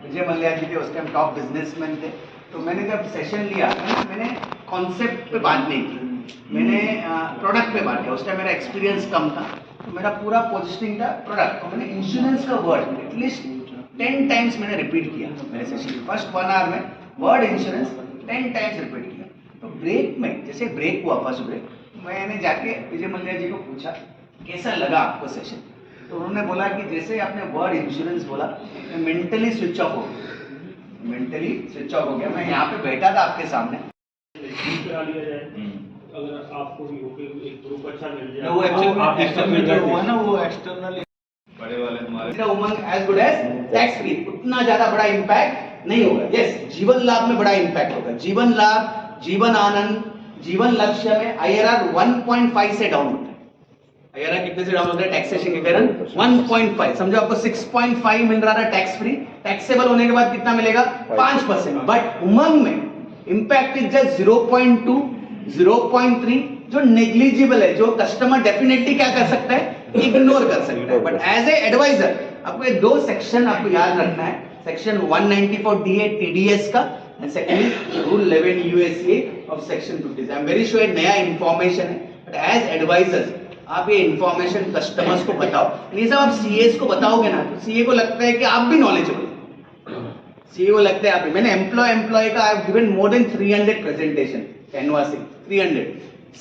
विजय मल्ल्या जी थे, उस time top businessman थे। तो मैंने जब सेशन लिया मैंने कॉन्सेप्ट पे बात नहीं की, मैंने प्रोडक्ट पे बात किया। उस टाइम मेरा एक्सपीरियंस कम था, तो मेरा पूरा पोजिशनिंग था प्रोडक्ट। तो मैंने इंश्योरेंस का वर्ड एटलीस्ट 10 टाइम्स मैंने रिपीट किया मेरे सेशन में। फर्स्ट 1 आवर में वर्ड इंश्योरेंस 10 टाइम्स रिपीट किया। तो ब्रेक में, जैसे ब्रेक हुआ फर्स्ट ब्रेक, मैंने जाके विजय मल्ल्या जी को पूछा कैसा लगा आपको सेशन। तो उन्होंने बोला कि जैसे आपने वर्ड इंश्योरेंस बोला, मैं मेंटली स्विच ऑफ हो गया, मेंटली स्विच ऑफ हो गया। मैं यहाँ पे बैठा था आपके सामने। अगर आपको भी हो कि एक ग्रुप अच्छा मिल जाए, वो एक्चुअली जो हुआ ना वो एक्सटर्नल बड़े वाले हमारे Umang as good as tax free, उतना ज्यादा बड़ा इम्पैक्ट नहीं होगा। यस, जीवन लाभ में बड़ा इम्पैक्ट होगा। जीवन लाभ, जीवन आनंद, जीवन लक्ष्य में IRR 1.5 से डाउन होता है। IRR कितने से डाउन होता है टैक्सेशन के कारण? 1.5। समझो आपको 6.5 मिल रहा था टैक्स फ्री, टैक्सेबल होने के बाद कितना मिलेगा? 5%। बट उमंग में इम्पैक्ट इज जस्ट 0.2, 0.3, जो नेग्लिजिबल है, जो कस्टमर डेफिनेटली क्या कर सकता है? इग्नोर कर सकता है। बट एज ए एडवाइजर आपको ये 2 सेक्शन आपको याद रखना है, सेक्शन 194DA TDS का and secondly rule 11 USCA of section 50। I am very sure नया इंफॉर्मेशन है, बट एज एडवाइजर्स आप ये इंफॉर्मेशन कस्टमर्स को बताओ। ये सब आप CAs को बताओगे ना, तो CA को लगता है कि आप भी नॉलेजेबल, CA को लगता है आप भी। मैंने एम्प्लॉय का I have given more than 300 presentation canvassing, 300।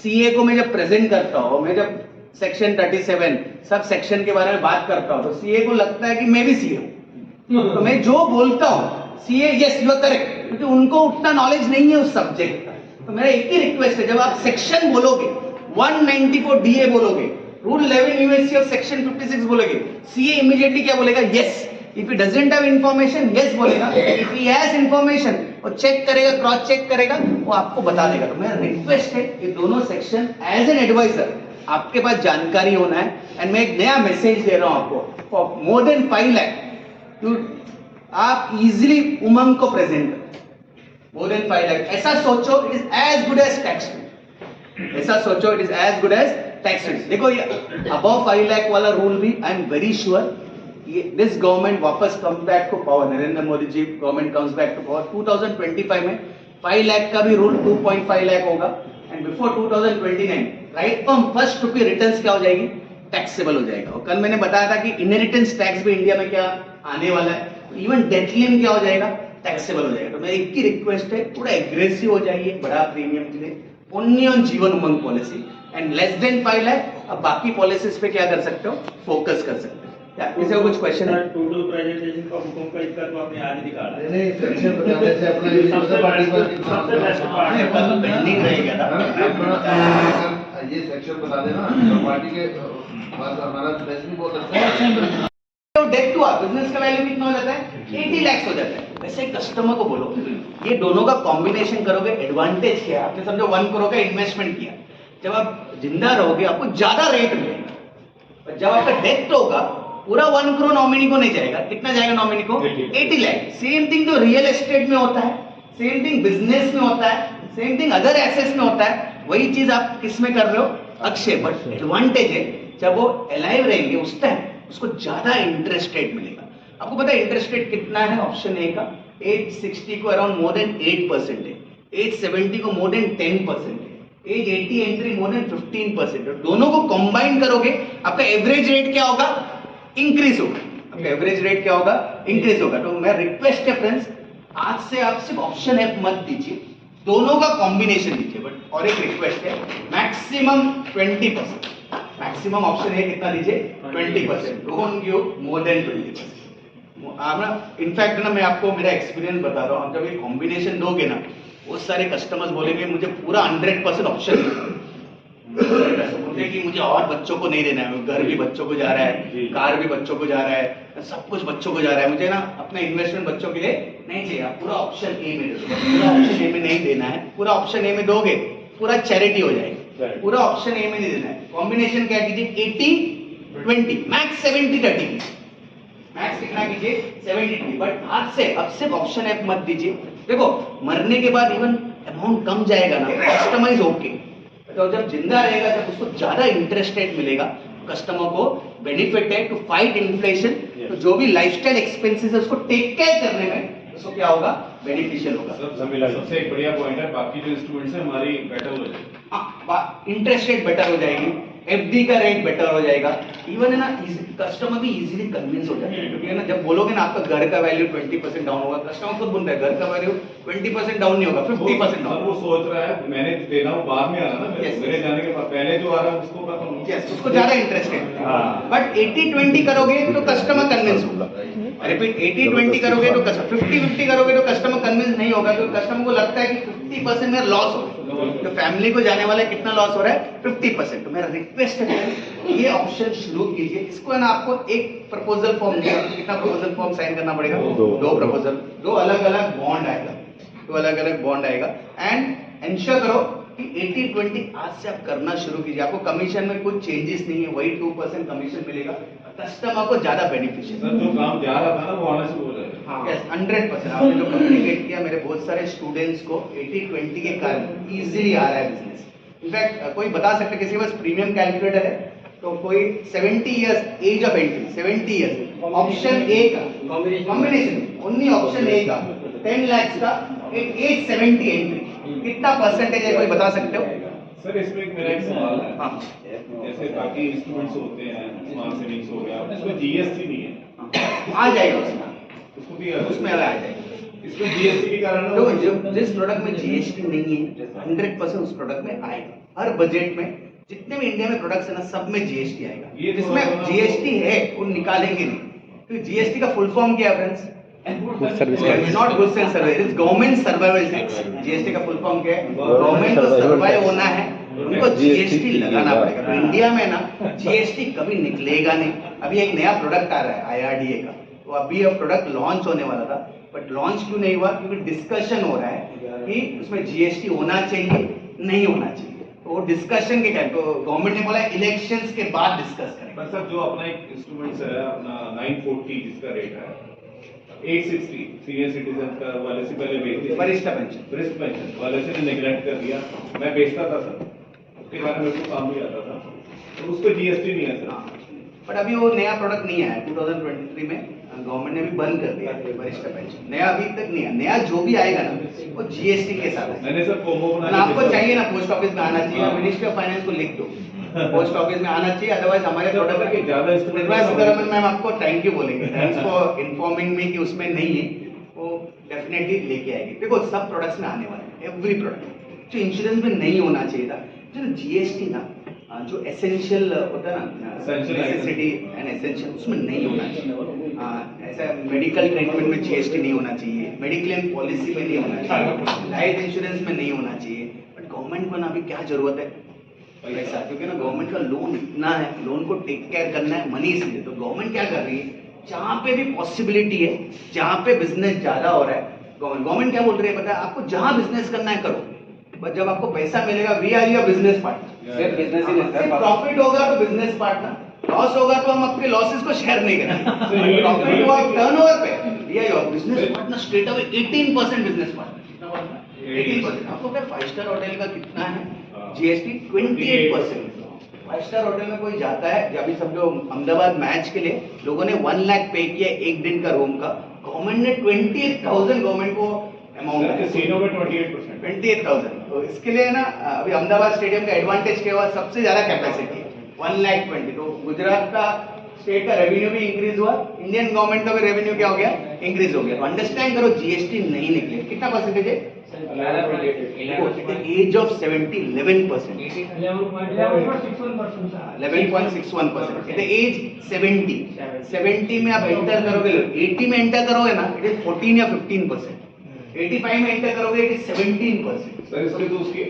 CA को मैं जब प्रेजेंट करता हूँ, मैं जब सेक्शन 37 सब सेक्शन के बारे में बात करता हूँ, तो CA को लगता है कि मैं भी CA हूँ। तो मैं जो बोलता हूँ CA yes you are correct, क्योंकि उनको उतना नॉलेज नहीं है उस सब्जेक्ट का। तो मेरा एक ही रिक्वेस्ट है, जब आप सेक्शन बोलोगे 194DA बोलोगे, रूल 11 USC ऑफ सेक्शन 56 बोलोगे, CA इमीडिएटली क्या बोलेगा? Yes. If he doesn't have information, yes बोलेगा। इफ ही हैज इंफॉर्मेशन, वो चेक करेगा, क्रॉस चेक करेगा, वो आपको बता देगा। तो मेरा रिक्वेस्ट है कि दोनों सेक्शन एज एन एडवाइजर आपके पास जानकारी होना है। एंड मैं एक नया मैसेज दे रहा हूं आपको, फॉर मोर देन 5 लाख टू आप इजीली उमंग को प्रेजेंट करो। मोर देन 5 लाख, ऐसा सोचो it is as good as tax, ऐसा सोचो it is as good as tax. देखो ये अबव 5 लाख वाला रूल भी I am very sure this government वापस come back to power, Narendra Modi ji government comes back to power 2025 में 5 लाख का भी रूल 2.5 लाख होगा। And before 2029 right from first rupee returns क्या हो जाएगी? टैक्सेबल हो जाएगा। और कल मैंने बताया था कि इनहेरिटेंस टैक्स भी इंडिया में क्या आने वाला है, इवन डेथ लिमिट क्या हो जाएगा? टैक्सेबल हो जाएगा। तो मेरी एक ही रिक्वेस्ट है, थोड़ा एग्रेसिव हो जाइए बड़ा प्रीमियम के लिए, only on Jeevan Umang policy and less than 5 lakh. अब बाकी पॉलिसीज पे क्या कर सकते हो? फोकस कर सकते हो। क्या किसी को कुछ क्वेश्चन है? टोटल प्रेजेंटेशन का हुकुम का इतना तो आपने आज दिखा दिया। नहीं सेक्शन बताने से अपना ये सबसे पार्टी पर सबसे बेस्ट पार्ट है, कल पेंडिंग रह गया था। ये सेक्शन बता देना तो पार्टी के बाद हमारा बेस्ट भी बहुत अच्छा है। तो डेट टू बिजनेस का वैल्यू कितना हो जाता है? 80 लाख हो जाता है। वैसे कस्टमर को बोलो ये दोनों का कॉम्बिनेशन करोगे, एडवांटेज क्या है? आपने समझो 1 करोड़ का इन्वेस्टमेंट किया, जब आप जिंदा रहोगे आपको ज्यादा रेट मिलेगा, और जब आपका डेथ होगा पूरा 1 करोड़ नॉमिनी को नहीं जाएगा। कितना जाएगा नॉमिनी को? 80 लाख। सेम थिंग जो रियल एस्टेट में होता है, सेम थिंग बिजनेस में होता है, सेम थिंग अदर एसेट्स में होता है, वही चीज आप किस में कर रहे हो? अक्षय। बट एडवांटेज है जब वो अलाइव रहेंगे उस टाइम उसको ज्यादा इंटरेस्ट रेट मिलेगा। आपको पता है इंटरेस्ट रेट कितना है? ऑप्शन ए का 860 को अराउंड मोर देन 8% है, 870 को मोर देन 10% है, एज 80 एंट्री मोर देन 15%। दोनों को कंबाइन करोगे आपका एवरेज रेट क्या होगा? इंक्रीज होगा। आपका एवरेज रेट क्या होगा? इंक्रीज होगा। तो मैं रिक्वेस्ट है फ्रेंड्स, आज से आप सिर्फ ऑप्शन एफ मत दीजिए, दोनों का कॉम्बिनेशन दीजिए। बट और एक रिक्वेस्ट है, मैक्सिमम 20%, मैक्सिमम ऑप्शन ए कितना दीजिए? 20%, डोंट गिव मोर देन 20%। आप ना इनफैक्ट ना मैं आपको मेरा एक्सपीरियंस बता रहा हूँ, आप जब ये कॉम्बिनेशन दोगे ना, बहुत सारे कस्टमर्स बोलेंगे मुझे पूरा 100% ऑप्शन बोलते कि मुझे और बच्चों को नहीं देना है, घर भी बच्चों को जा रहा है, कार भी बच्चों को जा रहा है, सब कुछ बच्चों को जा रहा है, मुझे ना अपना इन्वेस्टमेंट बच्चों के लिए नहीं चाहिए। आप पूरा ऑप्शन ए में दो, पूरा ऑप्शन ए में नहीं देना है, पूरा ऑप्शन ए में दोगे पूरा चैरिटी हो जाएगी, पूरा ऑप्शन ए में नहीं देना है। कॉम्बिनेशन क्या कीजिए 80-20 मैक्स 70-30, मैक्स कितना कीजिए 70-30, बट आज से अब सिर्फ ऑप्शन ए मत दीजिए। देखो मरने के बाद इवन अमाउंट कम जाएगा ना, कस्टमाइज ओके, तो जब जिंदा रहेगा जब उसको ज्यादा इंटरेस्ट रेट मिलेगा, कस्टमर को बेनिफिट है टू फाइट इन्फ्लेशन, तो जो भी लाइफस्टाइल एक्सपेंसेस है उसको टेक केयर करने में उसको क्या होगा, बेनिफिशियल होगा। सबसे एक बढ़िया पॉइंट है, बाकी जो इंस्ट्रूमेंट्स है हमारी बेटर हो जाएगी। हाँ, इंटरेस्ट रेट बेटर हो जाएगी, एफडी का रेट बेटर हो जाएगा, इवन है ना कस्टमर भी इजीली कन्विंस हो जाएगा, क्योंकि है ना जब बोलोगे ना आपका घर का वैल्यू 20% डाउन होगा, कस्टमर खुद बोलता है घर का वैल्यू 20% डाउन नहीं होगा, 50% डाउन। वो सोच रहा है मैंने देना हूँ बाद में आना ना, Yes, मेरे जाने के बाद पहले जो आ रहा है उसको पता नहीं। यस, उसको ज्यादा इंटरेस्ट है, बट 80-20 करोगे तो कस्टमर कन्विंस होगा। रिपीट 80-20 करोगे तो 50-50 करोगे तो कस्टमर कन्विंस नहीं होगा, क्योंकि कस्टमर को लगता है कि 50% मेरा लॉस हो, तो फैमिली को जाने वाला कितना लॉस हो रहा है 50%। तो मेरा रिक्वेस्ट है ये ऑप्शन शुरू कीजिए। इसको है ना आपको एक प्रपोजल फॉर्म दिया, कितना प्रपोजल फॉर्म साइन करना पड़ेगा, दो प्रपोजल, दो अलग अलग बॉन्ड आएगा, दो अलग अलग बॉन्ड आएगा, एंड इंश्योर करो कि 80-20 आज से आप करना शुरू कीजिए। आपको कमीशन में कुछ चेंजेस नहीं है, वही 2% कमीशन मिलेगा, कस्टमर को ज्यादा बेनिफिशियल। सर जो काम जा रहा था ना वो आना शुरू हो जाएगा। यस 100%। आपने जो कम्युनिकेट किया, मेरे बहुत सारे स्टूडेंट्स को 80-20 के कारण इजीली आ रहा है बिजनेस। इनफैक्ट कोई बता सकते किसी के पास प्रीमियम कैलकुलेटर है तो कोई 70 years age of entry, 70 years option A का कॉम्बिनेशन, ओनली ऑप्शन ए का 10 लाख का एज 70 एंट्री, कितना परसेंटेज है कोई बता सकते हो? सर इसमें एक मेरा एक सवाल है, हाँ जैसे बाकी इंस्ट्रूमेंट्स होते हैं, स्मार्ट सेविंग्स हो गया, उसमें जीएसटी नहीं है, आ जाएगा उसमें, उसको भी उसमें आ जाएगा। इसमें जीएसटी के कारण तो जिस प्रोडक्ट में जीएसटी नहीं है 100% उस प्रोडक्ट में आएगा। हर बजट में जितने भी इंडिया में प्रोडक्ट्स है ना सब में जीएसटी आएगा, जिसमें जीएसटी है वो निकालेंगे नहीं। तो जीएसटी का फुल फॉर्म क्या है friends? Not goods and service, it's government survival tax. GST का फुल फॉर्म क्या है? गवर्नमेंट को सर्वाइव होना है, उनको जीएसटी लगाना पड़ेगा। तो इंडिया में ना जीएसटी कभी निकलेगा नहीं। अभी एक नया प्रोडक्ट आ रहा है आईआरडीए का, तो अभी ये प्रोडक्ट लॉन्च होने वाला था, बट लॉन्च क्यों नहीं हुआ? क्योंकि डिस्कशन हो रहा है कि उसमें जीएसटी होना चाहिए नहीं होना चाहिए। तो वो डिस्कशन के टाइम तो गवर्नमेंट ने बोला इलेक्शंस के बाद डिस्कस करें। पर सर जो अपना एक इंस्ट्रूमेंट्स है अपना 940 जिसका रेट है 860 सीनियर सिटीजन का वाले से पहले बेचती थी, वरिष्ठ पेंशन वरिष्ठ पेंशन वाले से नेग्लेक्ट कर दिया, मैं बेचता था सर, उसके बारे में मेरे को काम भी आता था, तो उस पर जीएसटी नहीं है सर। बट अभी वो नया प्रोडक्ट नहीं आया 2023 में, गवर्नमेंट ने भी बंद कर दिया वरिष्ठ पेंशन, नया अभी तक नहीं है। नया जो भी आएगा ना वो जीएसटी के साथ है। मैंने सर कोमो बना आपको चाहिए ना पोस्ट ऑफिस में आना चाहिए, मिनिस्ट्री ऑफ फाइनेंस को लिख दो पोस्ट ऑफिस में आना चाहिए, अदरवाइज हमारे प्रोडक्ट के ज्यादा निर्मला सीतारमण मैम आपको थैंक यू बोलेंगे, थैंक्स फॉर इन्फॉर्मिंग मी कि उसमें नहीं है, वो डेफिनेटली लेके आएगी। देखो सब प्रोडक्ट्स में आने वाले हैं, एवरी प्रोडक्ट जो इंश्योरेंस में नहीं होना चाहिए था, जो जीएसटी ना जो एसेंशियल होता है ना, नेसेसिटी एंड एसेंशियल, उसमें नहीं होना चाहिए। ऐसा मेडिकल ट्रीटमेंट में जीएसटी नहीं होना चाहिए, मेडिक्लेम पॉलिसी में नहीं होना चाहिए, लाइफ इंश्योरेंस में नहीं होना चाहिए। बट गवर्नमेंट को ना अभी क्या जरूरत है पैसा, क्योंकि ना गवर्नमेंट का लोन इतना है, लोन को टेक केयर करना है मनी इसलिए। तो गवर्नमेंट क्या कर रही है, जहाँ पे भी पॉसिबिलिटी है, जहाँ पे बिजनेस ज्यादा हो रहा है, गवर्नमेंट क्या बोल रही है पता है आपको? जहाँ बिजनेस करना है करो, बट जब आपको पैसा मिलेगा we are your business partner. सिर्फ बिजनेस ही नहीं सर, प्रॉफिट होगा तो बिजनेस पार्टनर, लॉस होगा तो हम आपके लॉसेस को शेयर नहीं करेंगे। प्रॉफिट हुआ टर्नओवर पे we are your business partner straight away 18% business partner, 18%। आपको क्या 5 स्टार होटल का कितना है जीएसटी? 28%। 5 स्टार होटल में कोई जाता है, अभी समझो अहमदाबाद मैच के लिए लोगों ने 1 लाख पे किया एक दिन का रूम का, गवर्नमेंट ने 28,000 गवर्नमेंट को अमाउंट है, कैसीनो में 28%। 28,000। तो इसके लिए ना अभी अहमदाबाद स्टेडियम का एडवांटेज क्या हुआ, सबसे ज्यादा कैपेसिटी है 1,20,000। तो गुजरात का स्टेट का रेवेन्यू भी इंक्रीज हुआ, इंडियन गवर्नमेंट का भी रेवेन्यू क्या हो गया, इंक्रीज हो गया। तो अंडरस्टैंड करो जीएसटी नहीं निकले, कितना परसेंटेज है? As of 70 11%, 11.61%। इट एज 70 में आप एंटर करोगे, 80 में एंटर करोगे ना, इट इज 14 या 15%, 85 में एंटर करोगे इट इज 17%। सर इसके तो उसकी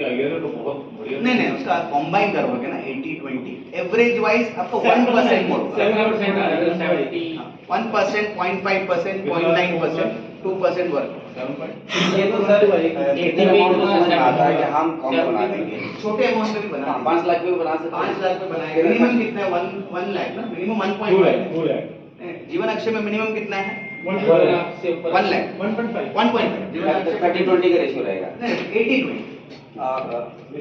आईआरआर तो बहुत बढ़िया। नहीं, उसका कॉम्बाइन करोगे ना 80-20, एवरेज वाइज आपको 1% मोर, 1%, 0.5%, 0.9%, 2% वर्क। ये तो सर कितने अमाउंट को समझ में आता है कि हम कम बना देंगे। छोटे अमाउंट में भी बना, 5 लाख में भी बना सकते हैं। 5 लाख में बनाएंगे। मिनिमम कितना है? 1 लाख ना, मिनिमम 1.5 लाख। जीवन अक्षय में मिनिमम कितना है? 1 लाख, 1.5। जीवन अक्षय 30-20 का रेशियो रहेगा। 80-20,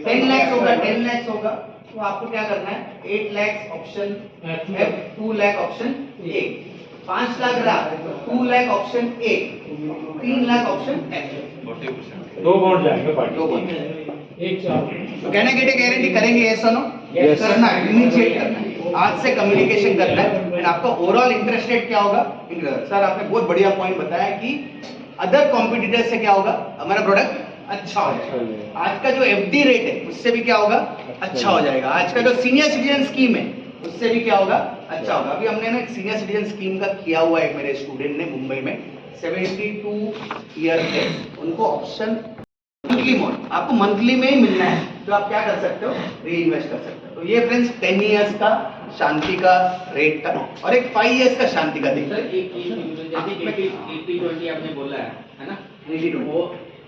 10 लाख होगा, 10 लाख होगा, तो आपको क्या करना है? 8 lakh option F, 2 lakh option A, 5 lakh रहा 2 lakh option A, 3 lakh option F। 2 bond जाएंगे पार्टी। दो बंद। तो कहना गेट गारंटी करेंगे, यस और नो? करना है, इनिशिएट करना है, आज से कम्युनिकेशन करना है। एंड आपका ओवरऑल इंटरेस्ट रेट क्या होगा? सर आपने बहुत बढ़िया पॉइंट बताया कि अदर कॉम्पिटिटर से क्या होगा, हमारा प्रोडक्ट अच्छा हो जाएगा। आज का जो एफडी रेट है उससे भी क्या होगा, अच्छा हो जाएगा। आज का जो सीनियर सिटीजन स्कीम है उससे भी क्या होगा, अच्छा होगा। अभी हमने ना एक सीनियर सिटीजन स्कीम का किया हुआ है, मेरे स्टूडेंट ने मुंबई में 72 ईयर थे, उनको ऑप्शन मंथली मोड, आपको मंथली में ही मिलना है, तो आप क्या कर सकते हो, री इन्वेस्ट कर सकते हो। तो ये फ्रेंड्स 10 ईयर्स का शांति का रेट था और एक 5 ईयर्स का शांति का देखिए। सर एक चीज जैसे 80-20 आपने बोला है ना, 80-20 वो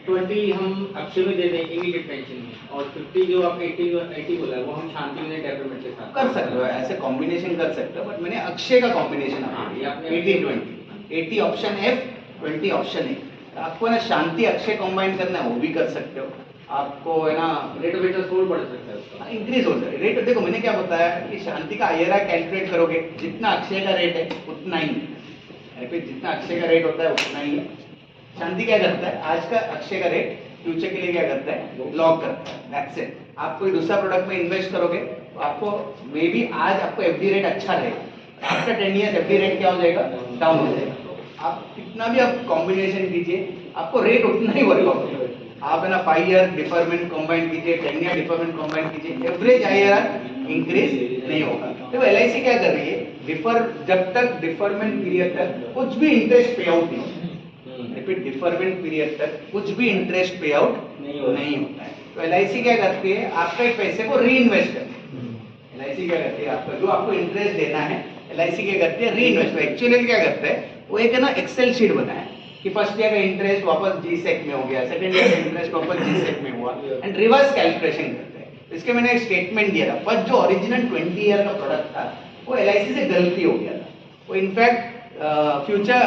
20 हम अक्षय में दे दें इमीडिएट पेंशन में, और 50 जो आपने 80 बोला है वो हम शांति में डेवलपमेंट के साथ कर सकते हो, ऐसे कॉम्बिनेशन कर सकते हो, बट मैंने अक्षय का कॉम्बिनेशन आपको दिया। 80-20, 80 ऑप्शन F, 20 ऑप्शन A। आपको ना शांति अक्षय कॉम्बाइन करना है, वो भी कर सकते हो। आपको है ना रेट ऑफ इंटरेस्ट और बढ़ सकता है उसका। इंक्रीज हो जाए रेट। देखो मैंने क्या बताया कि शांति का आईआरआर कैलकुलेट करोगे, जितना अक्षय का रेट है उतना ही है, फिर जितना अक्षय का रेट होता है उतना ही है। शांति क्या करता है, आज का अक्षय का रेट फ्यूचर के लिए क्या करता है, लॉक करता है, दैट्स इट। आप कोई दूसरा प्रोडक्ट में इन्वेस्ट करोगे तो आपको मे बी आज आपको एफडी रेट अच्छा रहेगा, आफ्टर 10 ईयर्स एफडी रेट क्या हो जाएगा, डाउन हो जाएगा। तो आप कितना भी आप कॉम्बिनेशन कीजिए आपको रेट उतना ही वर्कआउट होगा। आप है ना 5 ईयर डिफरमेंट कॉम्बाइन कीजिए, 10 ईयर डिफरमेंट कॉम्बाइन कीजिए, एवरेज आईआरआर इंक्रीज नहीं होगा। देखो एलआईसी क्या कर रही है, जब तक डिफरमेंट पीरियड तक कुछ भी इंटरेस्ट पे आउट नहीं होता, रिपीट, डिफरमेंट पीरियड तक कुछ भी इंटरेस्ट पे आउट नहीं होता है। तो एलआईसी क्या करती है, आपके पैसे को री इन्वेस्ट करती है। एलआईसी क्या करती है, आपका जो आपको इंटरेस्ट देना है एलआईसी क्या करती है, री इन्वेस्ट। एक्चुअली क्या करता है, वो एक है ना एक्सेल शीट बनाया कि फर्स्ट ईयर का इंटरेस्ट वापस जीसेक में हो गया, सेकंड ईयर का इंटरेस्ट वापस जीसेक में हुआ, एंड रिवर्स कैलकुलेशन करते हैं। इसके मैंने एक स्टेटमेंट दिया था, फर्स्ट जो ओरिजिनल 20 ईयर का प्रोडक्ट था वो एलआईसी से गलती हो गया था। वो in fact future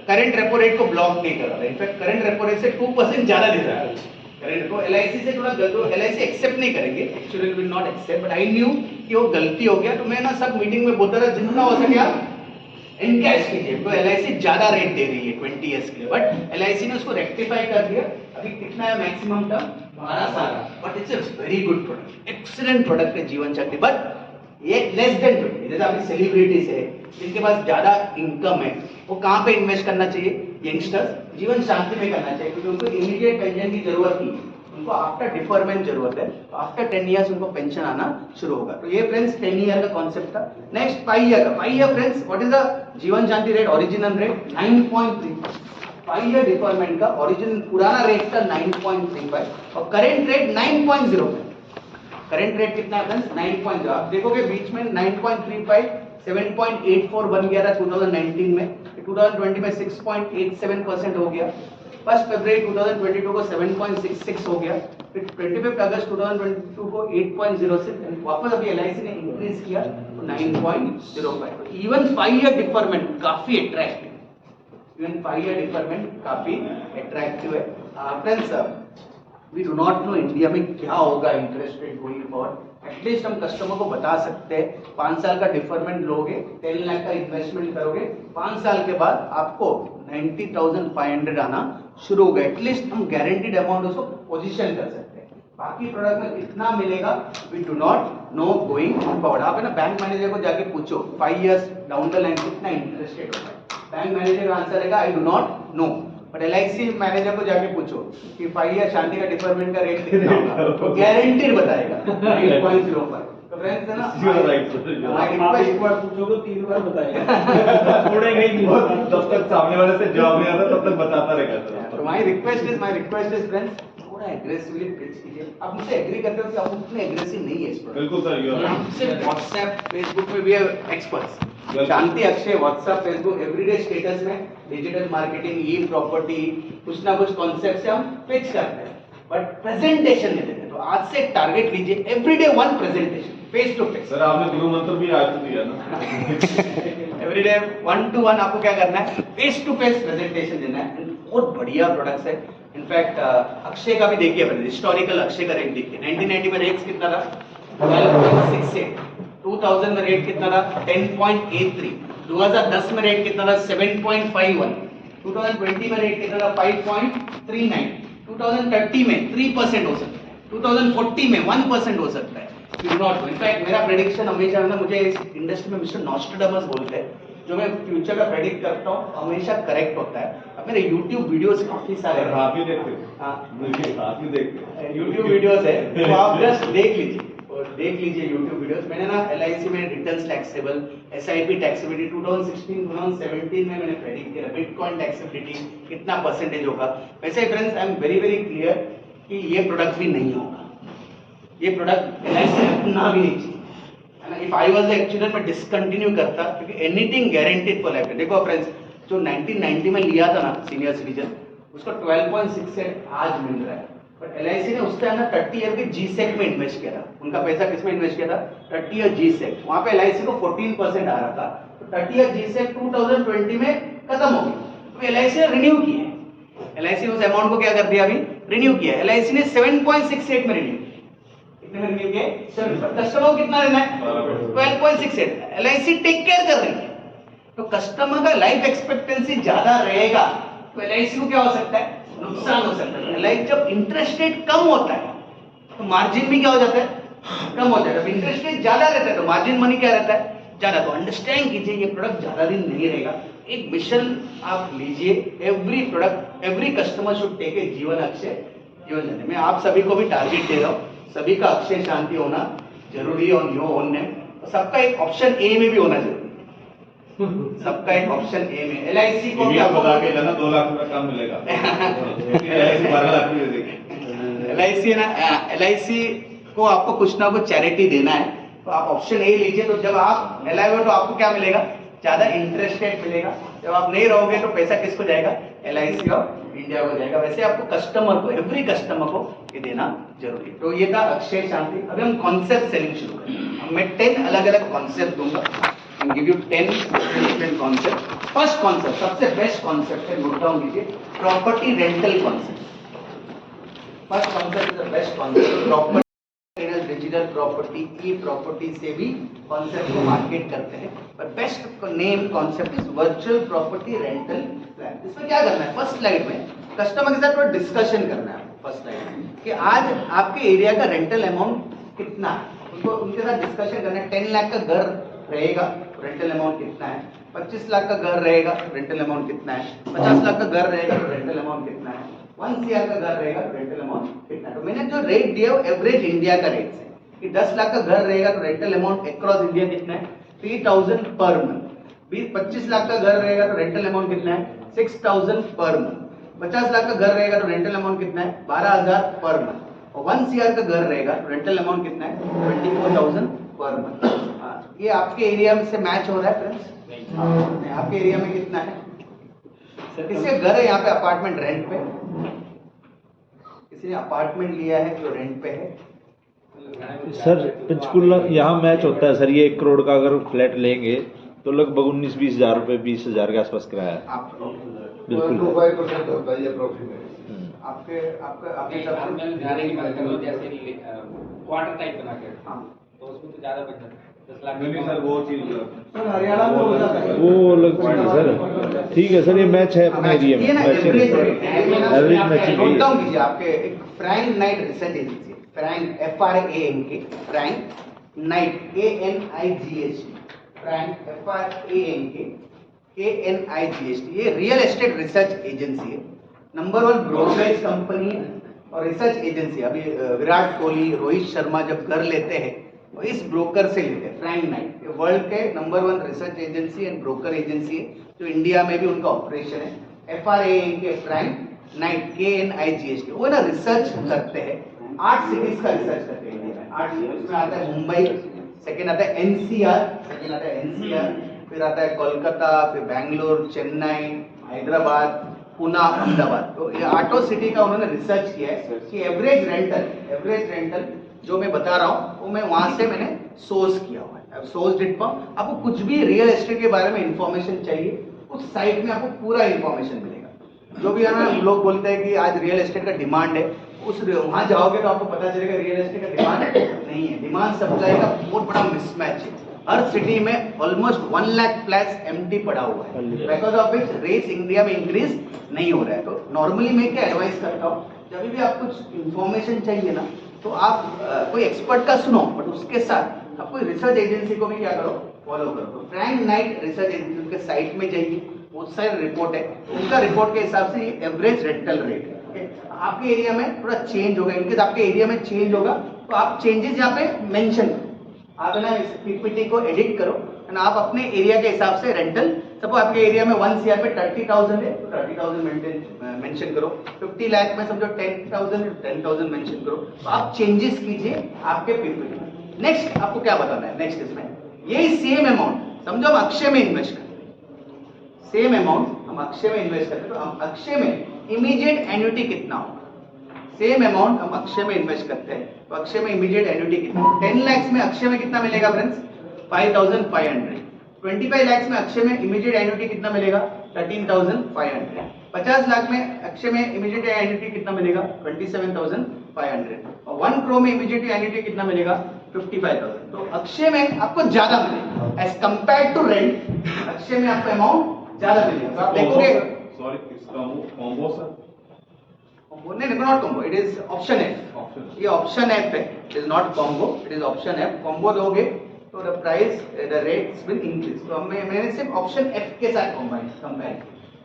current repo rate को ब्लॉक नहीं कर रहा था, इनफैक्ट करंट रेपो रेट से 2% ज्यादा दे रहा है करंट को। एलआईसी से थोड़ा गलती, एलआईसी एक्सेप्ट नहीं करेंगे, actually will not accept, but I knew कि वो गलती हो गया। तो मैं ना सब मीटिंग में बोलता रहा जितना हो सके आप इनकैश कीजिए। तो एलआईसी ज्यादा रेट दे रही है 20 ईयर्स के लिए, बट एलआईसी ने उसको रेक्टिफाई कर दिया। अभी कितना है मैक्सिमम टर्म, 12 साल, but it's a very good product, excellent product है जीवन शक्ति। बट ये लेस देन 20, जैसे अभी सेलिब्रिटीज है जिनके पास ज्यादा इनकम है, वो कहाँ पे इन्वेस्ट करना चाहिए, यंगस्टर्स जीवन शांति में करना चाहिए, क्योंकि उनको इमीडिएट पेंशन की जरूरत नहीं है, उनको आफ्टर डिफरमेंट जरूरत है। तो आफ्टर 10 ईयर्स उनको पेंशन आना शुरू होगा। तो ये फ्रेंड्स 10 ईयर का कॉन्सेप्ट था। नेक्स्ट 5 ईयर का, 5 year friends what is the Jeevan Shanti rate, original rate 9.3, 5 year deferment का ओरिजिनल पुराना रेट था 9.35 और करेंट रेट 9.05। करंट रेट कितना है फ्रेंड्स, 9.0। आप देखोगे बीच में 9.35 7.84 बन गया था 2019 में, 2020 में 6.87% हो गया, 1 फरवरी 2022 को 7.66 हो गया, फिर 25 अगस्त 2022 को 8.06, वापस अभी एलआईसी ने इंक्रीज किया तो 9.05। इवन 5 ईयर डिफरमेंट काफी अट्रैक्टिव, इवन 5 ईयर डिफरमेंट काफी अट्रैक्टिव है। Friends we do not know India में क्या होगा interest rate going forward, at least हम कस्टमर को बता सकते हैं 5 साल का डिफरमेंट लोगे, 10 लाख का इन्वेस्टमेंट करोगे, 5 साल के बाद आपको 90,500 आना शुरू होगा। एटलीस्ट हम गारंटीड अमाउंट उसको पोजीशन कर सकते हैं। बाकी प्रोडक्ट में कितना मिलेगा we do not know going forward. आप है ना बैंक मैनेजर को जाके पूछो 5 years डाउन द लाइन कितना इंटरेस्ट रेट होगा, बैंक मैनेजर का आंसर रहेगा I do not no. But LIC manager को जाके पूछो कि 5 year शांति का डिफरमेंट का रेट कितना होगा, तो गारंटीड बताएगा 8.05। तो फ्रेंड्स है ना, आप एक बार पूछोगे 3 बार बताएगा थोड़े नहीं जब तक सामने वाले से जवाब नहीं आता तब तक बताता रहेगा सर। तो माय रिक्वेस्ट इज फ्रेंड्स, थोड़ा एग्रेसिवली पिच कीजिए। आप मुझसे एग्री करते हो कि आप उतने एग्रेसिव नहीं है इस पर। बिल्कुल सर, यू आर हम सिर्फ व्हाट्सएप फेसबुक में भी experts, Shanti Akshay WhatsApp Facebook everyday status में डिजिटल मार्केटिंग, ई प्रॉपर्टी, कुछ ना कुछ कॉन्सेप्ट से हम पिच करते हैं, बट प्रेजेंटेशन नहीं देते। तो आज से टारगेट लीजिए everyday 1 presentation face to face. Sir आपने गुरु मंत्र भी आज तो दिया ना। एवरीडे 1 to 1 आपको क्या करना है, फेस टू फेस प्रेजेंटेशन देना है। बहुत बढ़िया प्रोडक्ट्स है। इनफैक्ट अक्षय का भी देखिए, हिस्टोरिकल अक्षय का रेट देखिए। 1990 में रेट कितना था 12.68, 2000 में रेट कितना था 10.83, 2010 में रेट कितना था 7.51, 2020 में रेट कितना था 5.39, 2030 में 3% हो सकता है, 2040 में 1% हो सकता है। इनफैक्ट मेरा प्रेडिक्शन हमेशा है ना, मुझे इस इंडस्ट्री में मिस्टर नॉस्ट्रेडमस बोलते हैं, जो मैं फ्यूचर का प्रेडिक्ट करता हूँ हमेशा करेक्ट होता है। अब मेरे YouTube वीडियोस काफी सारे हैं। आप ही देखते हो? हाँ, आप ही देखते हो? YouTube वीडियोस है, तो आप जस्ट देख लीजिए और देख लीजिए YouTube वीडियोस। मैंने ना LIC में रिटर्न्स टैक्सेबल, SIP टैक्सेबिलिटी 2016-2017 में मैंने प्रेडिक्ट किया, बिटकॉइन टैक्सेबिलिटी कितना परसेंटेज होगा। वैसे friends I am very very clear कि ये प्रोडक्ट भी नहीं होगा, ये प्रोडक्ट LIC रखना भी नहीं चाहिए, है ना। If I was the actual में डिसकंटिन्यू करता, क्योंकि एनीथिंग गारंटीड फॉर लाइफ। देखो फ्रेंड्स, जो 1990 में लिया था ना सीनियर सिटीजन, उसको 12.6 आज मिल रहा है। बट LIC ने उस टाइम ना 30 ईयर के GSEC में इन्वेस्ट किया था। उनका पैसा किसमें इन्वेस्ट किया था? 30 ईयर GSEC। वहां पे LIC को 14% आ रहा था, तो 30 ईयर GSEC 2020 में खत्म हो गई, तो LIC ने रिन्यू किया है। LIC ने उस अमाउंट को क्या कर दिया, अभी रिन्यू किया है। LIC ने 7.68 में रिन्यू किया। कितने में रिन्यू किया? कस्टमर को कितना देना है? 12.68। LIC टेक केयर कर रही है, तो कस्टमर का लाइफ एक्सपेक्टेंसी ज्यादा रहेगा, तो LIC को क्या हो सकता है? नुकसान हो सकता है। LIC जब इंटरेस्ट रेट कम होता है तो मार्जिन भी क्या हो जाता है? कम हो जाता है। इंटरेस्ट रेट ज्यादा रहता है तो मार्जिन मनी क्या रहता है? ज्यादा। तो अंडरस्टैंड कीजिए, ये प्रोडक्ट ज्यादा दिन नहीं रहेगा। एक मिशन आप लीजिए, every product every customer should take a Jeevan Akshay जीवन जाने। मैं आप सभी को भी टारगेट दे रहा हूँ, सभी का अक्षय शांति होना जरूरी है और योर ओन नेम। सबका एक ऑप्शन ए में भी होना जरूरी है, सबका एक ऑप्शन ए में। LIC को ये भी क्या आप बता के लेना, 2 लाख रुपया कम मिलेगा। LIC 12 लाख रुपये देगी। LIC है ना, LIC को आपको कुछ ना कुछ चैरिटी देना है, तो आप ऑप्शन ए लीजिए। तो जब आप LIC तो आपको क्या मिलेगा? ज्यादा इंटरेस्ट रेट मिलेगा। जब आप नहीं रहोगे तो पैसा किसको जाएगा? LIC ऑफ इंडिया को जाएगा। वैसे आपको कस्टमर को, एवरी कस्टमर को ये देना जरूरी है। तो ये था अक्षय शांति। अभी हम कॉन्सेप्ट सेलिंग शुरू करेंगे। मैं 10 अलग अलग कॉन्सेप्ट दूंगा, I give you 10 different concept. First concept, सबसे बेस्ट कॉन्सेप्ट है, नोट डाउन कीजिए, property rental concept. First concept is the best concept. Property digital property, E property से भी कॉन्सेप्ट को मार्केट करते हैं, पर best name concept is virtual property rental plan. इसमें क्या करना है? फर्स्ट स्लाइड में कस्टमर के साथ थोड़ा डिस्कशन करना है। फर्स्ट स्लाइड में कि आज आपके एरिया का रेंटल अमाउंट कितना है, उनको उनके साथ डिस्कशन करना है। 10 लाख का घर रहेगा, रेंटल अमाउंट कितना है? 25 लाख का घर रहेगा, रेंटल अमाउंट कितना है? 50 लाख का घर रहेगा तो रेंटल अमाउंट कितना है? 1 CR का घर रहेगा तो रेंटल अमाउंट कितना है? तो मैंने जो रेट दिया वो एवरेज इंडिया का रेट है कि 10 लाख का घर रहेगा तो रेंटल अमाउंट अक्रॉस इंडिया कितना है? 3000 पर मंथ। 25 लाख का घर रहेगा तो रेंटल अमाउंट कितना है? 6000 पर मंथ। 50 लाख का घर रहेगा तो रेंटल अमाउंट कितना है? 12000 पर मंथ। और 1 CR का घर रहेगा तो रेंटल अमाउंट कितना है? 24000 पर मंथ। ये आपके एरिया में से मैच हो रहा है फ्रेंड्स? नहीं, आपके एरिया में कितना है? किसी घर है यहाँ पे अपार्टमेंट रेंट पे? किसी ने अपार्टमेंट लिया है जो रेंट पे है? सर पंचकुला यहाँ मैच होता है सर। ये 1 करोड़ का अगर फ्लैट लेंगे तो लगभग 19-20 हजार रुपए, 20 हजार के आसपास किराया है। आप बिल्कुल 5% होता है ये अप्रोक्सीमेट। आपके आपका आपके नहीं, आप में घर की बात करो, जैसे कि क्वार्टर टाइप बना के, हाँ, तो उसमें तो ज्यादा बचत है। 10 लाख नहीं सर, वो चीज सर हरियाणा में हो जाता है वो अलग चीज है सर। ठीक है सर, ये मैच है अपने एरिया में, average matching matching matching note down कीजिए। आपके एक Frank night research agency, Frank FRANK Frank night ANIGHT Frank FRANK ये रियल एस्टेट रिसर्च एजेंसी है, नंबर 1 ब्रोकरेज कंपनी और रिसर्च एजेंसी। अभी विराट कोहली, रोहित शर्मा जब घर लेते हैं तो इस ब्रोकर से लेते हैं, फ्रैंक नाइट। ये वर्ल्ड के number 1 research agency and broker agency है, जो इंडिया में भी उनका ऑपरेशन है। FRANK Frank night KNIGHT। वो ना रिसर्च करते हैं, 8 सिटीज का रिसर्च करते हैं इंडिया में। 8 सिटीज में आता है मुंबई, सेकेंड आता है NCR, सेकेंड आता है NCR, फिर आता है कोलकाता, फिर बैंगलोर, चेन्नई, हैदराबाद, पुणे, अहमदाबाद। तो ये 8 सिटी का उन्होंने रिसर्च किया है कि एवरेज रेंटल जो मैं बता रहा हूँ वो मैं वहां से मैंने सोर्स किया हुआ है। सोर्स डिट फॉर्म, आपको कुछ भी रियल एस्टेट के बारे में इंफॉर्मेशन चाहिए उस साइट में आपको पूरा इंफॉर्मेशन मिलेगा। जो भी है ना, लोग बोलते हैं कि आज रियल एस्टेट का डिमांड है, उस वहां जाओगे तो आपको पता चलेगा रियल एस्टेट का डिमांड नहीं है। डिमांड सप्लाई का बहुत बड़ा मिसमैच है। हर सिटी में ऑलमोस्ट 1 लाख प्लस एम्प्टी पड़ा हुआ है, because of which rates India में इंक्रीज नहीं हो रहा है। तो नॉर्मली मैं क्या एडवाइस करता हूँ, जब भी आप कुछ इंफॉर्मेशन चाहिए ना तो आप कोई एक्सपर्ट का सुनो, बट उसके साथ आप कोई रिसर्च एजेंसी को भी क्या करो, फॉलो करो। तो फ्रैंक नाइट रिसर्च एजेंसी, उनके साइट में जाइए, बहुत सारे रिपोर्ट है, उनका रिपोर्ट के हिसाब से ये एवरेज रेंटल रेट है। आपके एरिया में थोड़ा चेंज होगा, इनकेस आपके एरिया में चेंज होगा तो आप चेंजेस यहाँ पे मेंशन करो। आप ना इस पीपीटी को एडिट करो एंड आप अपने एरिया के हिसाब से रेंटल, सपोज आपके एरिया में 1 CR पे 30,000 है तो 30,000 मेंशन करो। 50 लाख में समझो 10,000 है, 10,000 मेंशन करो। तो आप चेंजेस कीजिए आपके पीपीटी में। नेक्स्ट आपको क्या बताना है, नेक्स्ट इसमें यही सेम अमाउंट समझो हम अक्षय में इन्वेस्ट करते हैं, सेम अमाउंट हम अक्षय में इन्वेस्ट करते हैं, तो हम अक्षय में इमीडिएट एन्युटी कितना हो, सेम अमाउंट हम अक्षय में इन्वेस्ट करते हैं तो अक्षय में इमीडिएट एन्युटी कितना, 10 लाख में अक्षय में कितना मिलेगा फ्रेंड्स, 5,500। 25 लाख में अक्षय में इमीडिएट एन्युटी कितना मिलेगा, 13,500। 50 लाख में अक्षय में इमीडिएट एन्युटी कितना मिलेगा, 27,500। और 1 करोड़ में इमीडिएट एन्युटी कितना मिलेगा, 55,000। तो अक्षय में आपको ज्यादा मिलेगा as compare to rent, Akshay में आपको अमाउंट ज्यादा मिलेगा। तो आप देखोगे, सॉरी इसका कॉम्बो सर, नहीं not combo, it is option F. ये ऑप्शन एफ है, it is not combo, it is option F. Combo दोगे तो the price the rates will increase. तो मैंने सिर्फ ऑप्शन एफ के साथ कंपेयर,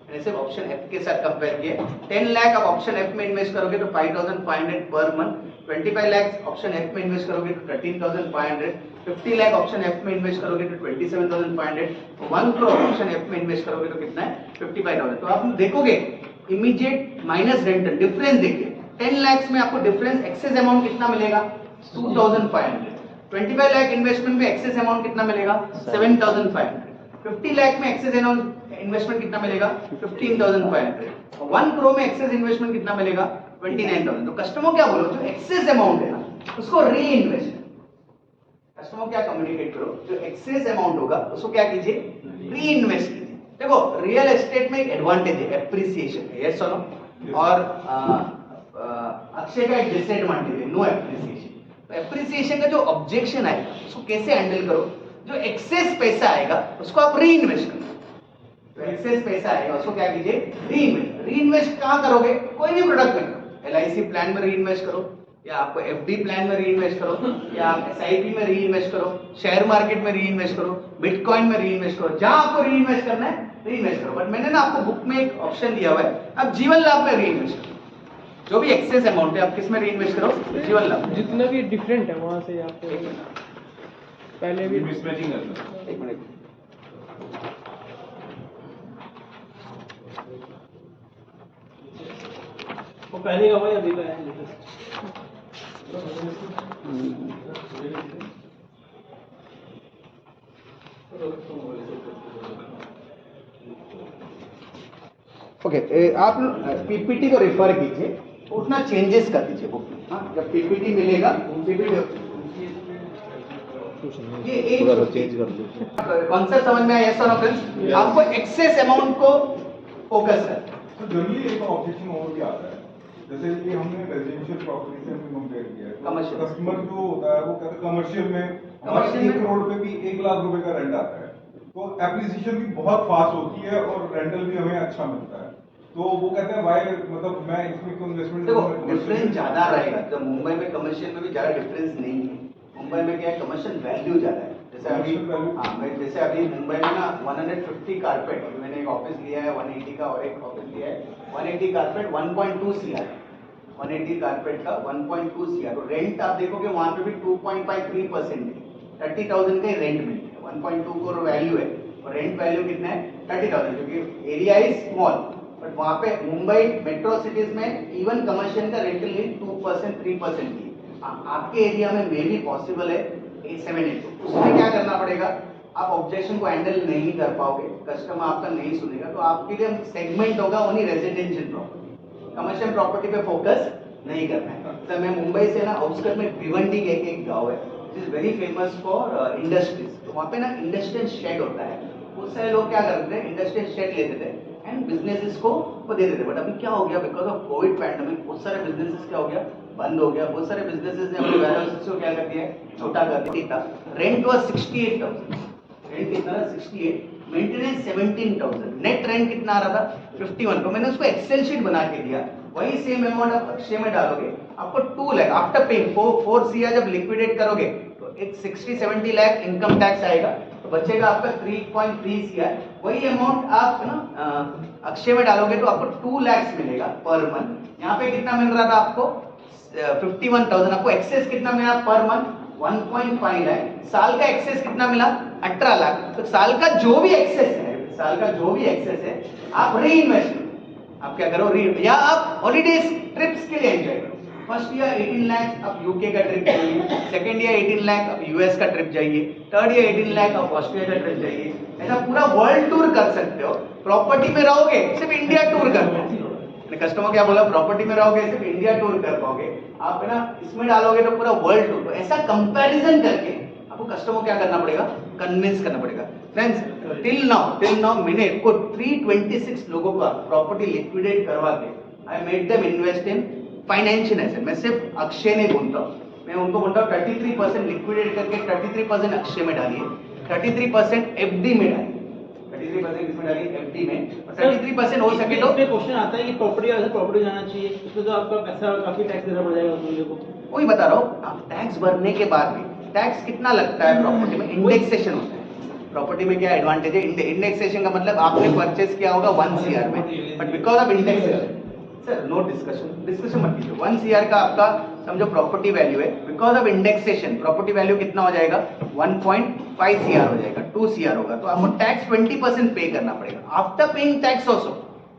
मैंने सिर्फ ऑप्शन एफ के साथ कंपेयर किया। 10 लाख आप ऑप्शन एफ में इन्वेस्ट करोगे तो 5,500 per month. 25 lakh option F में इन्वेस्ट करोगे तो 13,500। 50 लाख ऑप्शन एफ में इन्वेस्ट करोगे तो 27,500। 1 करोड़ ऑप्शन एफ में इन्वेस्ट करोगे तो कितना है, 55,000। तो आप देखोगे इमीडिएट माइनस रेंटल डिफरेंस देखिए, 10 लाख में आपको डिफरेंस एक्सेस अमाउंट कितना मिलेगा, 2,500। 25 लाख इन्वेस्टमेंट में एक्सेस अमाउंट कितना मिलेगा, 7,500। 50 लाख में एक्सेस इन्वेस्टमेंट कितना मिलेगा, 15,500। 1 करोड़ में एक्सेस इन्वेस्टमेंट कितना मिलेगा, 29,000। तो कस्टमर क्या बोलो, जो एक्सेस अमाउंट है ना उसको री इन्वेस्ट, कस्टमर क्या कम्युनिकेट करो, जो एक्सेस अमाउंट होगा उसको क्या कीजिए, री इन्वेस्ट कीजिए। देखो रियल एस्टेट में एक एडवांटेज है, एप्रिसिएशन है, यस और नो। और अक्षय का एक डिसएडवांटेज है, नो एप्रिसिएशन। तो एप्रिसिएशन का जो ऑब्जेक्शन आएगा उसको कैसे हैंडल करो, जो एक्सेस पैसा आएगा उसको आप री इन्वेस्ट करो। तो एक्सेस पैसा आएगा उसको क्या कीजिए, री इन्वेस्ट। री इन्वेस्ट कहाँ करोगे, कोई भी प्रोडक्ट में करो, LIC प्लान में री इन्वेस्ट करो, या आपको FD प्लान में री इन्वेस्ट करो, या आप SIP में री इन्वेस्ट करो, शेयर मार्केट में री इन्वेस्ट करो, बिटकॉइन में री इन्वेस्ट करो, जहां आपको री इन्वेस्ट करना है री इन्वेस्ट करो। बट मैंने ना आपको बुक में एक ऑप्शन दिया हुआ है, आप जीवन लाभ में री इन्वेस्ट करो। जो भी एक्सेस अमाउंट है आप किस में री इन्वेस्ट करो, जीवन लाभ। जितना भी डिफरेंट है वहां से आपको पहले भी मिसमैचिंग करना। एक मिनट, वो पहले का वही अभी का है। ओके, आप पीपीटी को रेफर कीजिए, उतना चेंजेस कर दीजिए बुक में। हाँ, जब पीपीटी मिलेगा, पीपीटी ये एक थोड़ा चेंज कर दो। कॉन्सेप्ट समझ में आया, यस और नो फ्रेंड्स? आपको एक्सेस अमाउंट को फोकस करना है। तो जनरली एक ऑब्जेक्शन और भी आता है, जैसे कि हमने रेजिडेंशियल प्रॉपर्टी से हमने कंपेयर किया है, Commercial। कस्टमर जो होता है वो कहता है कमर्शियल में हमारे Commercial 1 करोड़ पे भी 1 लाख रुपए का रेंट आता है, तो एप्रिसिएशन भी बहुत फास्ट होती है और रेंटल भी हमें अच्छा मिलता है। तो वो कहते हैं वाई, मतलब मैं इसमें क्यों इन्वेस्टमेंट देखो डिफरेंस ज्यादा रहेगा, तो मुंबई में कमर्शियल में भी ज्यादा डिफरेंस नहीं है। मुंबई में क्या है, कमर्शियल वैल्यू ज्यादा है। जैसे अभी जैसे अभी मुंबई में ना 150 कारपेट, मैंने एक ऑफिस लिया है 180 का और एक ऑफिस लिया है 180 कारपेट 1.2 CR, 180 कारपेट का 1.2 CR। तो रेंट आप देखोगे वहां पे भी 2.53% है, 30,000 का ही रेंट मिलता है। 1.2 करोड़ वैल्यू है और रेंट वैल्यू कितना है 30,000, क्योंकि एरिया इज स्मॉल। बट वहां पे मुंबई मेट्रो सिटीज में इवन कमर्शियल का रेंटल रेट 2% 3% की। आपके एरिया में मे भी पॉसिबल है 7-8, उसमें क्या करना पड़ेगा, आप ऑब्जेक्शन को हैंडल नहीं कर पाओगे, कस्टमर आपका नहीं सुनेगा, तो आपके लिए सेगमेंट होगा only residential property, commercial property पे फोकस नहीं करना है। तो मैं मुंबई से ना आउटस्कर्ट में भिवंडी के एक गांव है, it is very famous for industries. तो वहाँ पे ना इंडस्ट्रियल शेड होता है, बहुत सारे लोग क्या करते हैं इंडस्ट्रियल शेड लेते थे एंड बिजनेसेस को वो दे देते। बट अभी क्या हो गया, बिकॉज ऑफ कोविड पैंडेमिक बहुत सारे बिजनेसेस क्या हो गया, बंद हो गया। बहुत सारे बिजनेसेस ने अपने वेयरहाउसेस को क्या कर दिया, छोटा कर दिया। रेंट वाज 68,000, रेंट कितना था 68, मेंटेनेंस 17,000, नेट रेंट कितना आ रहा था 51। तो मैंने उसको एक्सेल शीट बना के दिया, वही सेम अमाउंट आप अक्षय में डालोगे, आपको 2 लाख आफ्टर पेइंग 4 CR जब लिक्विडेट करोगे तो एक 60-70 लाख इनकम टैक्स आएगा, तो बचेगा आपका 3.3 CR। वही अमाउंट आप ना अक्षय में डालोगे तो आपको 2 लाख मिलेगा पर मंथ। यहाँ पे कितना मिल रहा था आपको 51,000, आपको एक्सेस कितना मिला पर मंथ 1.5 लाख। साल का एक्सेस कितना मिला 18 लाख। तो साल का जो भी एक्सेस है, साल का जो भी एक्सेस है आप री इन्वेस्ट, आप क्या करो या आप हॉलीडेज ट्रिप्स के लिए एंजॉय करो। फर्स्ट ईयर 18 लाख आप यूके का ट्रिप जाइए, सेकंड ईयर 18 लाख आप यूएस का ट्रिप जाइए, थर्ड ईयर 18 लाख आप ऑस्ट्रेलिया का ट्रिप जाइए। ऐसा पूरा वर्ल्ड टूर कर सकते हो। प्रॉपर्टी में रहोगे सिर्फ इंडिया टूर कर पाओगे, कस्टमर क्या बोला, प्रॉपर्टी में रहोगे सिर्फ इंडिया टूर कर पाओगे, आप है ना इसमें डालोगे तो पूरा वर्ल्ड टूर। तो ऐसा कंपैरिजन करके आपको कस्टमर क्या करना पड़ेगा, कन्विंस करना पड़ेगा। फ्रेंड्स टिल नाउ मैंने को 326 लोगों का प्रॉपर्टी लिक्विडेट करवा के I made them invest in financial asset. मैं सिर्फ अक्षय नहीं बोलता हूँ, मैं उनको बोलता हूँ 33% लिक्विडेट करके 33% अक्षय में डालिए, 33% FD में डालिए, 33% इसमें डालिए FD में, और 33% हो सके तो क्वेश्चन आता है कि प्रॉपर्टी जाना चाहिए, उसमें तो आपका पैसा काफी टैक्स देना पड़ जाएगा उस मूल्य को। वही बता रहा हूँ, आप टैक्स भरने के बाद भी टैक्स कितना लगता है प्रॉपर्टी में, इंडेक्सेशन होता है। प्रॉपर्टी में क्या एडवांटेज है, इंडेक्सेशन का मतलब आपने परचेस किया होगा 1 CR में, but because of indexation, sir no discussion मत कीजिए, 1 CR का आपका समझो प्रॉपर्टी वैल्यू है, because of indexation property value कितना हो जाएगा 1.5 CR हो जाएगा, 2 CR होगा। तो आपको टैक्स 20% पे करना पड़ेगा आफ्टर पेइंग टैक्स ऑल्सो।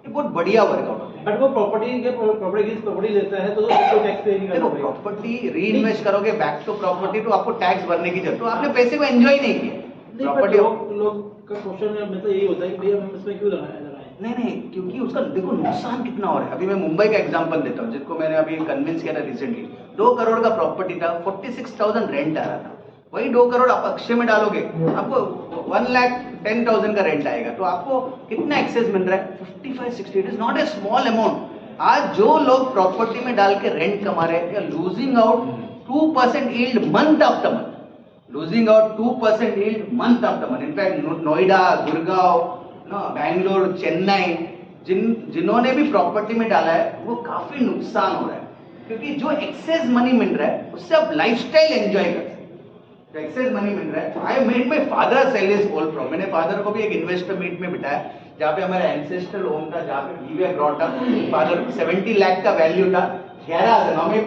ये बहुत बढ़िया वर्कआउट होता है। बट वो प्रॉपर्टी लेता है तो टैक्स पे नहीं करना देखो पड़ेगा। प्रॉपर्टी री इन्वेस्ट करोगे बैक टू प्रॉपर्टी तो आपको टैक्स भरने की जरूरत, तो आपने पैसे को एंजॉय नहीं किया। प्रॉपर्टी लोग का क्वेश्चन मतलब यही होता है कि भैया हम इसमें क्यों लगाएं। नहीं, क्योंकि उसका देखो नुकसान कितना हो रहा है। अभी मैं मुंबई का एग्जांपल देता हूँ, जिसको मैंने अभी कन्विंस किया था रिसेंटली। 2 करोड़ का प्रॉपर्टी था, 46,000 रेंट आ रहा था। वही 2 करोड़ आप अक्षय में डालोगे, आपको 1,10,000 का रेंट आएगा। तो आपको कितना एक्सेस मिल रहा है 55-60। It is not a small amount. आज जो लोग प्रॉपर्टी में डाल के रेंट कमा रहे हैं, losing out 2% yield month after month, losing out 2% yield month after month. In fact, Noida, Gurgaon, Bangalore, Chennai, जिन्होंने भी प्रॉपर्टी में डाला है वो काफी नुकसान हो रहा है, क्योंकि जो एक्सेस मनी मिल रहा है उससे आप लाइफस्टाइल एंजॉय कर सकते हैं। जो एक्सेस मनी मिल रहा है, I made my father sell his whole property. मैंने फादर को भी एक इन्वेस्टर मीट में बिठाया, जहाँ पे हमारा एंसेस्ट्रल होम था, जहाँ पे we were brought up. Father 70 lakh का वैल्यू था, 11,000। हमें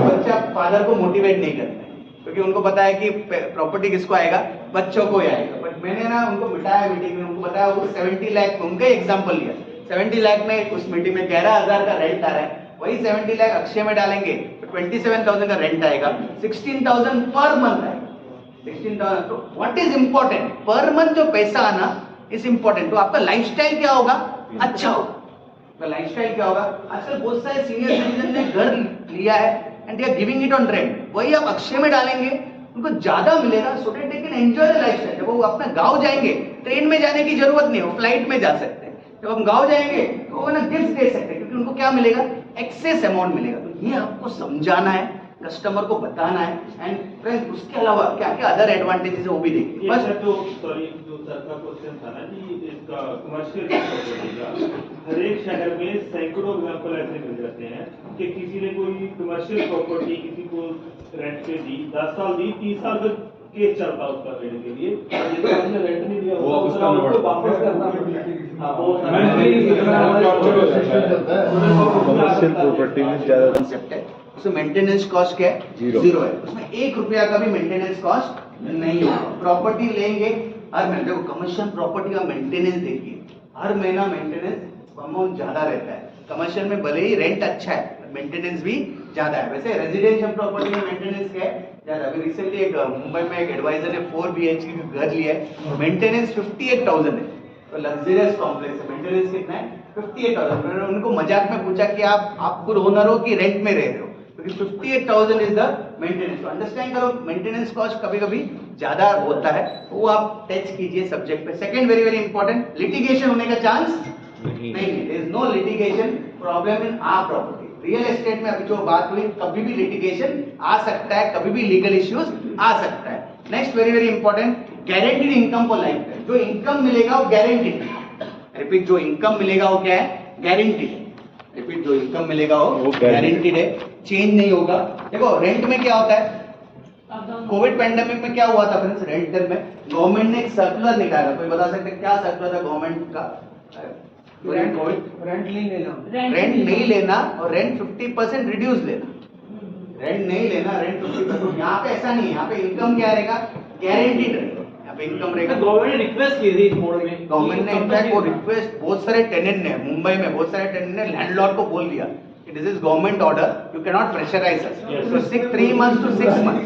बच्चा फादर को मोटिवेट नहीं करता, क्योंकि उनको पता है कि प्रॉपर्टी किसको आएगा, बच्चों को ही आएगा। बट मैंने ना उनको बिठाया मीटिंग में, उनको बताया वो 70 लाख, उनका एग्जांपल लिया। 70 लाख में उस मीटिंग में 11,000 का रेंट आ रहा है, वही 70 लाख अक्षय में डालेंगे तो 27,000 का रेंट आएगा, 16,000 पर मंथ आएगा, 16,000। तो what is important, per month जो पैसा आना इज इंपॉर्टेंट। तो आपका लाइफस्टाइल क्या होगा, अच्छा होगा। लाइफस्टाइल क्या होगा, आजकल बहुत सारे सीनियर सिटीजन ने घर लिया है and they are giving it on rent, वही आप अक्षय में डालेंगे उनको ज्यादा मिलेगा, so that they can enjoy the lifestyle. जब वो अपना गांव जाएंगे, ट्रेन में जाने की जरूरत नहीं, वो फ्लाइट में जा सकते हैं। जब हम गांव जाएंगे तो वो ना गिफ्ट दे सकते हैं, क्योंकि उनको क्या मिलेगा, एक्सेस अमाउंट मिलेगा। तो ये आपको समझाना है, कस्टमर को बताना है। एंड फ्रेंड्स उसके अलावा क्या क्या अदर एडवांटेजेस है वो भी देखिए। बस तो सॉरी, जो सर का क्वेश्चन था ना कि उसका कमर्शियल प्रॉपर्टी का हर एक शहर में सैकड़ों एग्जाम्पल ऐसे मिल जाते हैं कि किसी ने कोई कमर्शियल प्रॉपर्टी किसी को रेंट पे दी, 10 साल दी, 30 साल तक केस चलता उसका लेने के लिए, जिसको हमने रेंट नहीं दिया वो उसका उसको वापस करना पड़ता है। हाँ, बहुत कमर्शियल प्रॉपर्टी में ज्यादा कॉन्सेप्ट है। उसमें मेंटेनेंस कॉस्ट क्या है? जीरो है। उसमें 1 रुपया का भी मेंटेनेंस कॉस्ट नहीं होगा। प्रॉपर्टी लेंगे हर महीने, देखो कमर्शियल प्रॉपर्टी का मेंटेनेंस देखिए, हर महीना मेंटेनेंस अमाउंट ज्यादा रहता है। कमर्शियल में भले ही रेंट अच्छा है, मेंटेनेंस भी ज्यादा है। वैसे रेजिडेंशियल प्रॉपर्टी में मेंटेनेंस क्या है? ज्यादा। अभी रिसेंटली एक मुंबई में एक एडवाइजर ने 4 BHK का घर लिया है, मेंटेनेंस 58,000 है। तो लग्जरियस कॉम्प्लेक्स है, मेंटेनेंस कितना है? 58,000। मैंने उनको मजाक में पूछा कि आप खुद ओनर हो कि रेंट में रह रहे हो, क्योंकि 58,000 इज द मेंटेनेंस। तो अंडरस्टैंड करो, मेंटेनेंस कॉस्ट कभी कभी ज्यादा होता है, वो आप टच कीजिए सब्जेक्ट पे। Second very very important, litigation होने का चांस नहीं है। There is no litigation problem in our property. Real estate में अभी जो बात हुई, कभी भी लिटिगेशन आ सकता है, कभी भी लीगल इश्यूज आ सकता है। Next very very important, guaranteed income for life time. जो इनकम मिलेगा वो गारंटीड है। रिपीट, जो इनकम मिलेगा वो क्या है? गारंटीड है। रिपीट, जो इनकम मिलेगा वो गारंटीड है, चेंज नहीं होगा। देखो रेंट में क्या होता है, कोविड पैंडेमिक में क्या हुआ था फ्रेंड्स, रेंटल में गवर्नमेंट ने एक सर्कुलर निकाला। कोई बता सकते हैं क्या सर्कुलर था गवर्नमेंट का? रेंट नहीं लेना, रेंट नहीं लेना और रेंट 50% रिड्यूस लेना। रेंट नहीं लेना, रेंट 50%। यहाँ पे ऐसा नहीं है, यहाँ पे इनकम क्या रहेगा? गारंटीड रहेगा। यहाँ पे इनकम रहेगा। गवर्नमेंट ने रिक्वेस्ट की थी इस मोड में, गवर्नमेंट ने इनफैक्ट वो रिक्वेस्ट बहुत सारे टेनेंट ने, मुंबई में बहुत सारे टेनेंट ने लैंडलॉर्ड को बोल दिया कि this is government order, you can not pressurise us. तो 3 months to 6 months,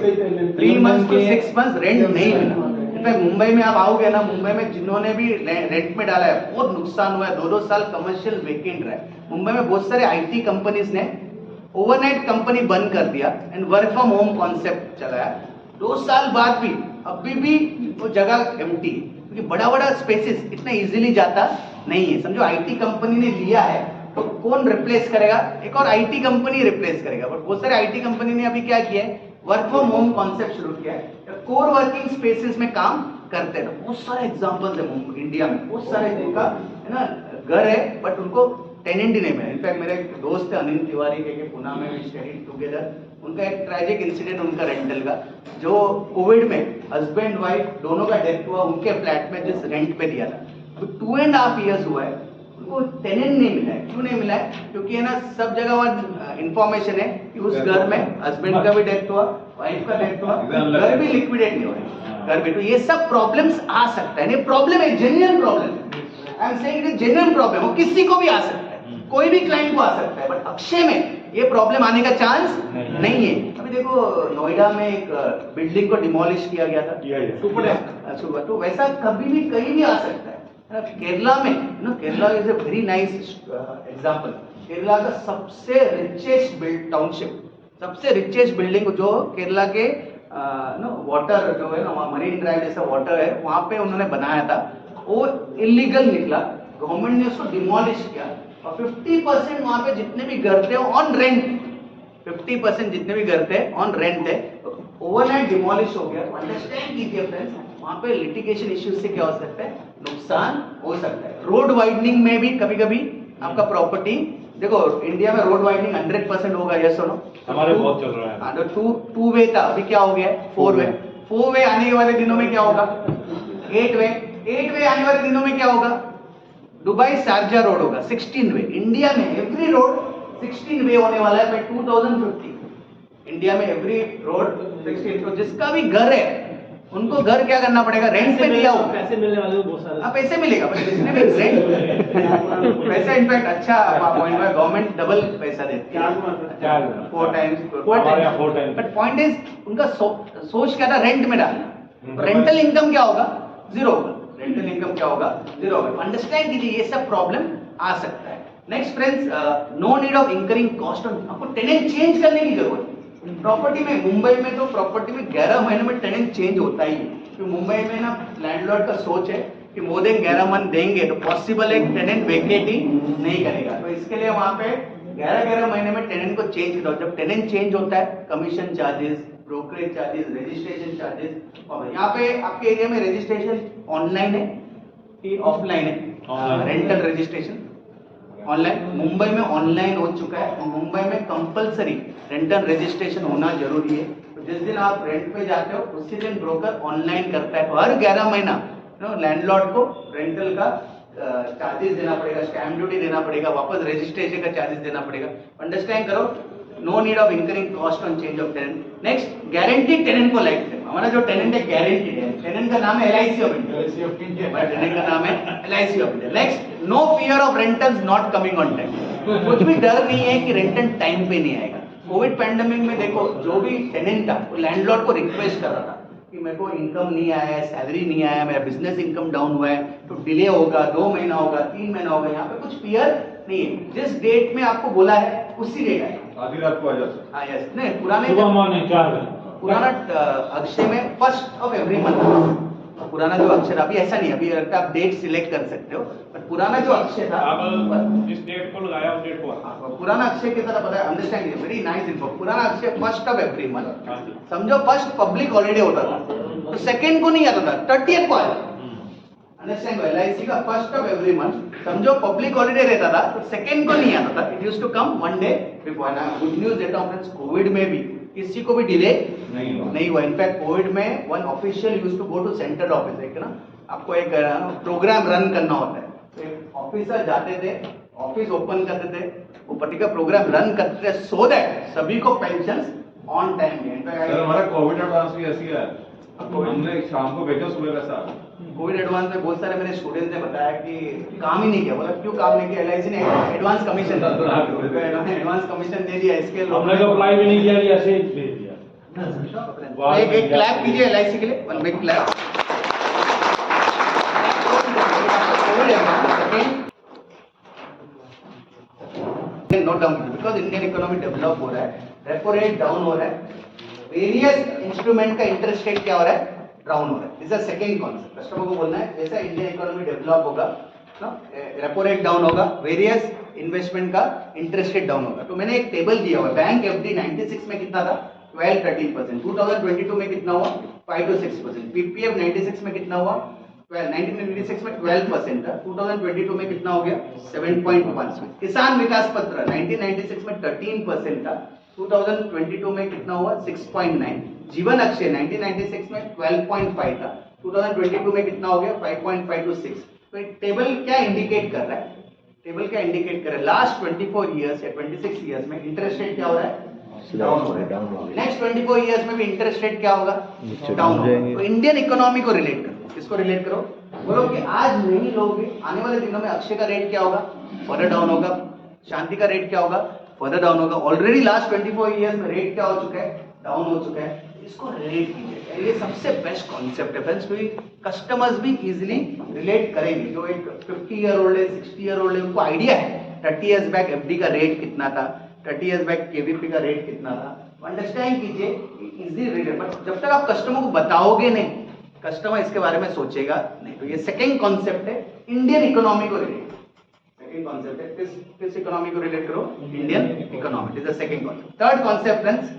3 months to 6 months rent नहीं मिला। इनफैक्ट मुंबई में आप आओगे ना, मुंबई में जिन्होंने भी रेंट में डाला है बहुत नुकसान हुआ है। 2-2 साल कमर्शियल वेकेंट रहा है। मुंबई में बहुत सारे IT कंपनीज ने ओवरनाइट कंपनी बंद कर दिया and work from home concept चलाया। 2 साल बाद भी अभी भी वो जगह एम्प्टी है, क्योंकि बड़ा बड़ा स्पेसेस इतना इजीली जाता नहीं है। समझो IT कंपनी ने लिया है तो कौन रिप्लेस करेगा? एक और IT कंपनी रिप्लेस करेगा। बट बहुत सारे IT कंपनी ने अभी क्या किया है? वर्क फ्रॉम होम कॉन्सेप्ट शुरू किया है, कोर वर्किंग स्पेसेस में काम करते हैं। बहुत सारे एग्जांपल्स है इंडिया में, बहुत सारे जिनका है ना घर है बट उनको टेनेंट ही नहीं मिला। इनफैक्ट मेरे एक दोस्त है अनिल तिवारी के पुणे में भी स्टडीड टुगेदर, उनका एक ट्रैजिक इंसिडेंट उनका रेंटल का, जो कोविड में हस्बैंड वाइफ दोनों का डेथ हुआ उनके फ्लैट में जिस रेंट पे दिया था। अभी 2.5 years हुआ है, उनको टेनेंट नहीं मिला है। क्यों नहीं मिला है? क्योंकि है ना सब जगह वहाँ इंफॉर्मेशन है कि उस घर में हस्बैंड का भी डेथ हुआ, वाइफ का डेथ हुआ, घर भी लिक्विडेट नहीं हो रहा घर भी। तो ये सब प्रॉब्लम्स आ सकता है। प्रॉब्लम है, genuine problem. I am saying it is genuine problem, वो किसी को भी आ सकता है, कोई भी क्लाइंट को आ सकता है। बट अक्षय में ये प्रॉब्लम आने का चांस नहीं है। अभी देखो नोएडा में एक बिल्डिंग को डिमोलिश किया गया था, सुपर। तो वैसा कभी भी कहीं भी आ सकता है। केरला में Kerala is a very nice example. Kerala का सबसे रिचेस्ट टाउनशिप, सबसे रिचेस्ट बिल्डिंग जो केरला के वाटर जो है ना, वहाँ मरीन ड्राइव जैसा वाटर है, वहाँ पे उन्होंने बनाया था, वो इलीगल निकला। गवर्नमेंट ने उसको डिमोलिश किया और 50% वहाँ पे जितने भी घर थे ऑन रेंट, 50% जितने भी घर थे ऑन रेंट थे, ओवरनाइट डिमोलिश हो गया। अंडरस्टैंड कीजिए फ्रेंड्स, वहाँ पे लिटिगेशन इश्यूज से क्या हो सकता है? नुकसान हो सकता है। रोड वाइडनिंग में भी कभी कभी आपका प्रॉपर्टी, देखो इंडिया में रोड वाइडनिंग 100% होगा, यस और नो? हमारे बहुत चल रहा है। तो 2 वे था, अभी क्या हो गया? 4 वे। 4 वे आने वाले दिनों में क्या होगा? 8 वे। 8 वे आने वाले दिनों में क्या होगा? दुबई शारजा रोड होगा 16 वे। इंडिया में एवरी रोड 16 वे होने वाला है बाय 2050। इंडिया में एवरी रोड 16। तो जिसका भी घर है उनको घर क्या करना पड़ेगा? रेंट पे दिया हो, पैसे मिलने वाले को बहुत सारे। पैसे मिलेगा, बट जिसने भी रेंट पैसा इनफैक्ट अच्छा पॉइंट है, गवर्नमेंट डबल पैसा देती है, 4 times। बट पॉइंट इज उनका सोच क्या था? रेंट में डालना। रेंटल इनकम क्या होगा? जीरो होगा। रेंटल इनकम क्या होगा? जीरो होगा। अंडरस्टैंड कीजिए, ये सब प्रॉब्लम आ सकता है। Next friends, no need of incurring cost on, आपको टेनेंट चेंज करने की जरूरत है। प्रॉपर्टी में, मुंबई में तो प्रॉपर्टी में 11 महीने में टेनेंट चेंज होता ही है। तो मुंबई में ना लैंडलॉर्ड का सोच है कि मोर देन 11 मंथ देंगे तो पॉसिबल है टेनेंट वेकेट ही नहीं करेगा। तो इसके लिए वहां पे 11 महीने में टेनेंट को चेंज करो। जब टेनेंट चेंज होता है, commission charges, brokerage charges, registration charges. और यहाँ पे आपके एरिया में रजिस्ट्रेशन ऑनलाइन है कि ऑफलाइन है? रेंटल रजिस्ट्रेशन ऑनलाइन, मुंबई में ऑनलाइन हो चुका है। मुंबई में कंपलसरी रेंटल रजिस्ट्रेशन होना जरूरी है। तो जिस दिन आप रेंट पे जाते हो उसी दिन ब्रोकर ऑनलाइन करता है। तो हर 11 महीना लैंडलॉर्ड को रेंटल का चार्जेस देना पड़ेगा, स्टैम्प ड्यूटी देना पड़ेगा, वापस रजिस्ट्रेशन का चार्जेस देना पड़ेगा। अंडरस्टैंड करो, no need of incurring cost on change of tenant. Next, guarantee tenant को लाइफ टाइम। हमारा जो टेनेंट है गारंटीड है। टेनेंट का नाम है LIC ऑफ इंडिया। टेनेंट का नाम है LIC of India. Next, no fear of rentals not coming on time. कुछ भी डर नहीं है कि रेंटल टाइम पे नहीं आएगा। कोविड पैंडेमिक में देखो, जो भी टेनेंट था वो लैंडलॉर्ड को रिक्वेस्ट कर रहा था कि मेरे को इनकम नहीं आया है, सैलरी नहीं आया, मेरा बिजनेस इनकम डाउन हुआ है, तो डिले होगा, 2 महीना होगा, 3 महीना होगा। यहाँ पे कुछ फियर नहीं है। जिस डेट में आपको बोला है उसी डेट आएगा। आधी रात को आ जाता है। हाँ, यस। नहीं, पुराने पुराना अक्षय में 1st ऑफ एवरी मंथ, पुराना जो अक्षर, अभी ऐसा नहीं, अभी आप डेट सिलेक्ट कर सकते हो, पर पुराना जो अक्षय था, आप जिस डेट को लगाया उस डेट को पुराना अक्षय के तरह पता है, अंडरस्टैंड, वेरी नाइस इन्फो। पुराना Akshay 1st of every month, समझो 1st पब्लिक हॉलीडे होता था, तो 2nd को नहीं आता था, 30th को आता। अंडरस्टैंड, LIC का 1st ऑफ एवरी मंथ, समझो पब्लिक हॉलीडे रहता था, तो 2nd को नहीं आता था। It used to come 1 day before. Good news देता हूं फ्रेंड्स, कोविड में भी किसी को भी डिले नहीं हुआ। इनफैक्ट कोविड में one official used to go to central office, एक ना आपको एक प्रोग्राम रन करना होता है, तो एक ऑफिसर जाते थे, ऑफिस ओपन करते थे, वो पर्टिकुलर प्रोग्राम रन करते थे, सो दैट सभी को पेंशन ऑन टाइम मिले। सर हमारा कोविड एडवांस भी ऐसी है, हमने शाम को भेजा सुबह वैसा। कोविड एडवांस में बहुत सारे मेरे स्टूडेंट्स ने बताया कि काम ही नहीं किया। बोला क्यों काम नहीं किया? LIC ने एडवांस कमीशन एडवांस कमीशन दे दिया, इसके हमने तो अप्लाई भी नहीं किया, ऐसे ही भेज दिया। एक क्लैप कीजिए LIC के लिए, one big clap. Note down, because Indian economy develop हो रहा है, रेपो रेट डाउन हो रहा है, वेरियस इंस्ट्रूमेंट का इंटरेस्ट रेट क्या हो रहा है? डाउन हो रहा है। This is second concept. Customer को बोलना है जैसा इंडियन इकोनॉमी डेवलप होगा ना, रेपो रेट डाउन होगा, वेरियस इन्वेस्टमेंट का इंटरेस्ट रेट डाउन होगा। तो मैंने एक टेबल दिया हुआ है, बैंक FD 96 में कितना था? 12-13%। 2022 में कितना हुआ? 5-6%। PPF 96 में कितना हुआ? 1996 में 12% था, 2022 में कितना हो गया? 7.1%। किसान विकास पत्र 1996 में 13% था, 2022 में कितना हुआ? 6.9। जीवन अक्षय 1996 में 12.5 था, 2022 में कितना हो गया? 5.5 to 6। तो एक टेबल क्या इंडिकेट कर रहा है? टेबल क्या इंडिकेट कर रहा है? लास्ट 24 इयर्स या 26 इयर्स में इंटरेस्ट रेट क्या हो रहा है? डाउन हो रहा है। नेक्स्ट 24 इयर्स में भी इंटरेस्ट रेट क्या होगा? डाउन होगा। तो इंडियन इकोनॉमी को रिलेट करो। किसको रिलेट करो? बोलो कि आज नहीं लोगे, आने वाले दिनों में अक्षय का रेट क्या होगा? फर्दर डाउन होगा। शांति का रेट क्या होगा? फर्दर डाउन होगा। ऑलरेडी लास्ट 24 इयर्स में रेट क्या हो चुका है? डाउन हो चुका है। इसको रिलेट कीजिए, ये सबसे बेस्ट कॉन्सेप्ट है फ्रेंड्स, क्योंकि कस्टमर्स भी इजीली रिलेट करेंगे। जो एक 50 ईयर ओल्ड है, 60 ईयर ओल्ड है, उनको आइडिया है 30 इयर्स बैक FD का रेट कितना था, 30 इयर्स बैक KVP का रेट कितना था। अंडरस्टैंड कीजिए, इजी रिलेट। बट जब तक आप कस्टमर को बताओगे नहीं, कस्टमर इसके बारे में सोचेगा नहीं। तो ये सेकेंड कॉन्सेप्ट है, इंडियन इकोनॉमी को रिलेट। सेकेंड कॉन्सेप्ट है, किस इकोनॉमी को रिलेट करो? Indian economy. This is the second concept. Third concept friends,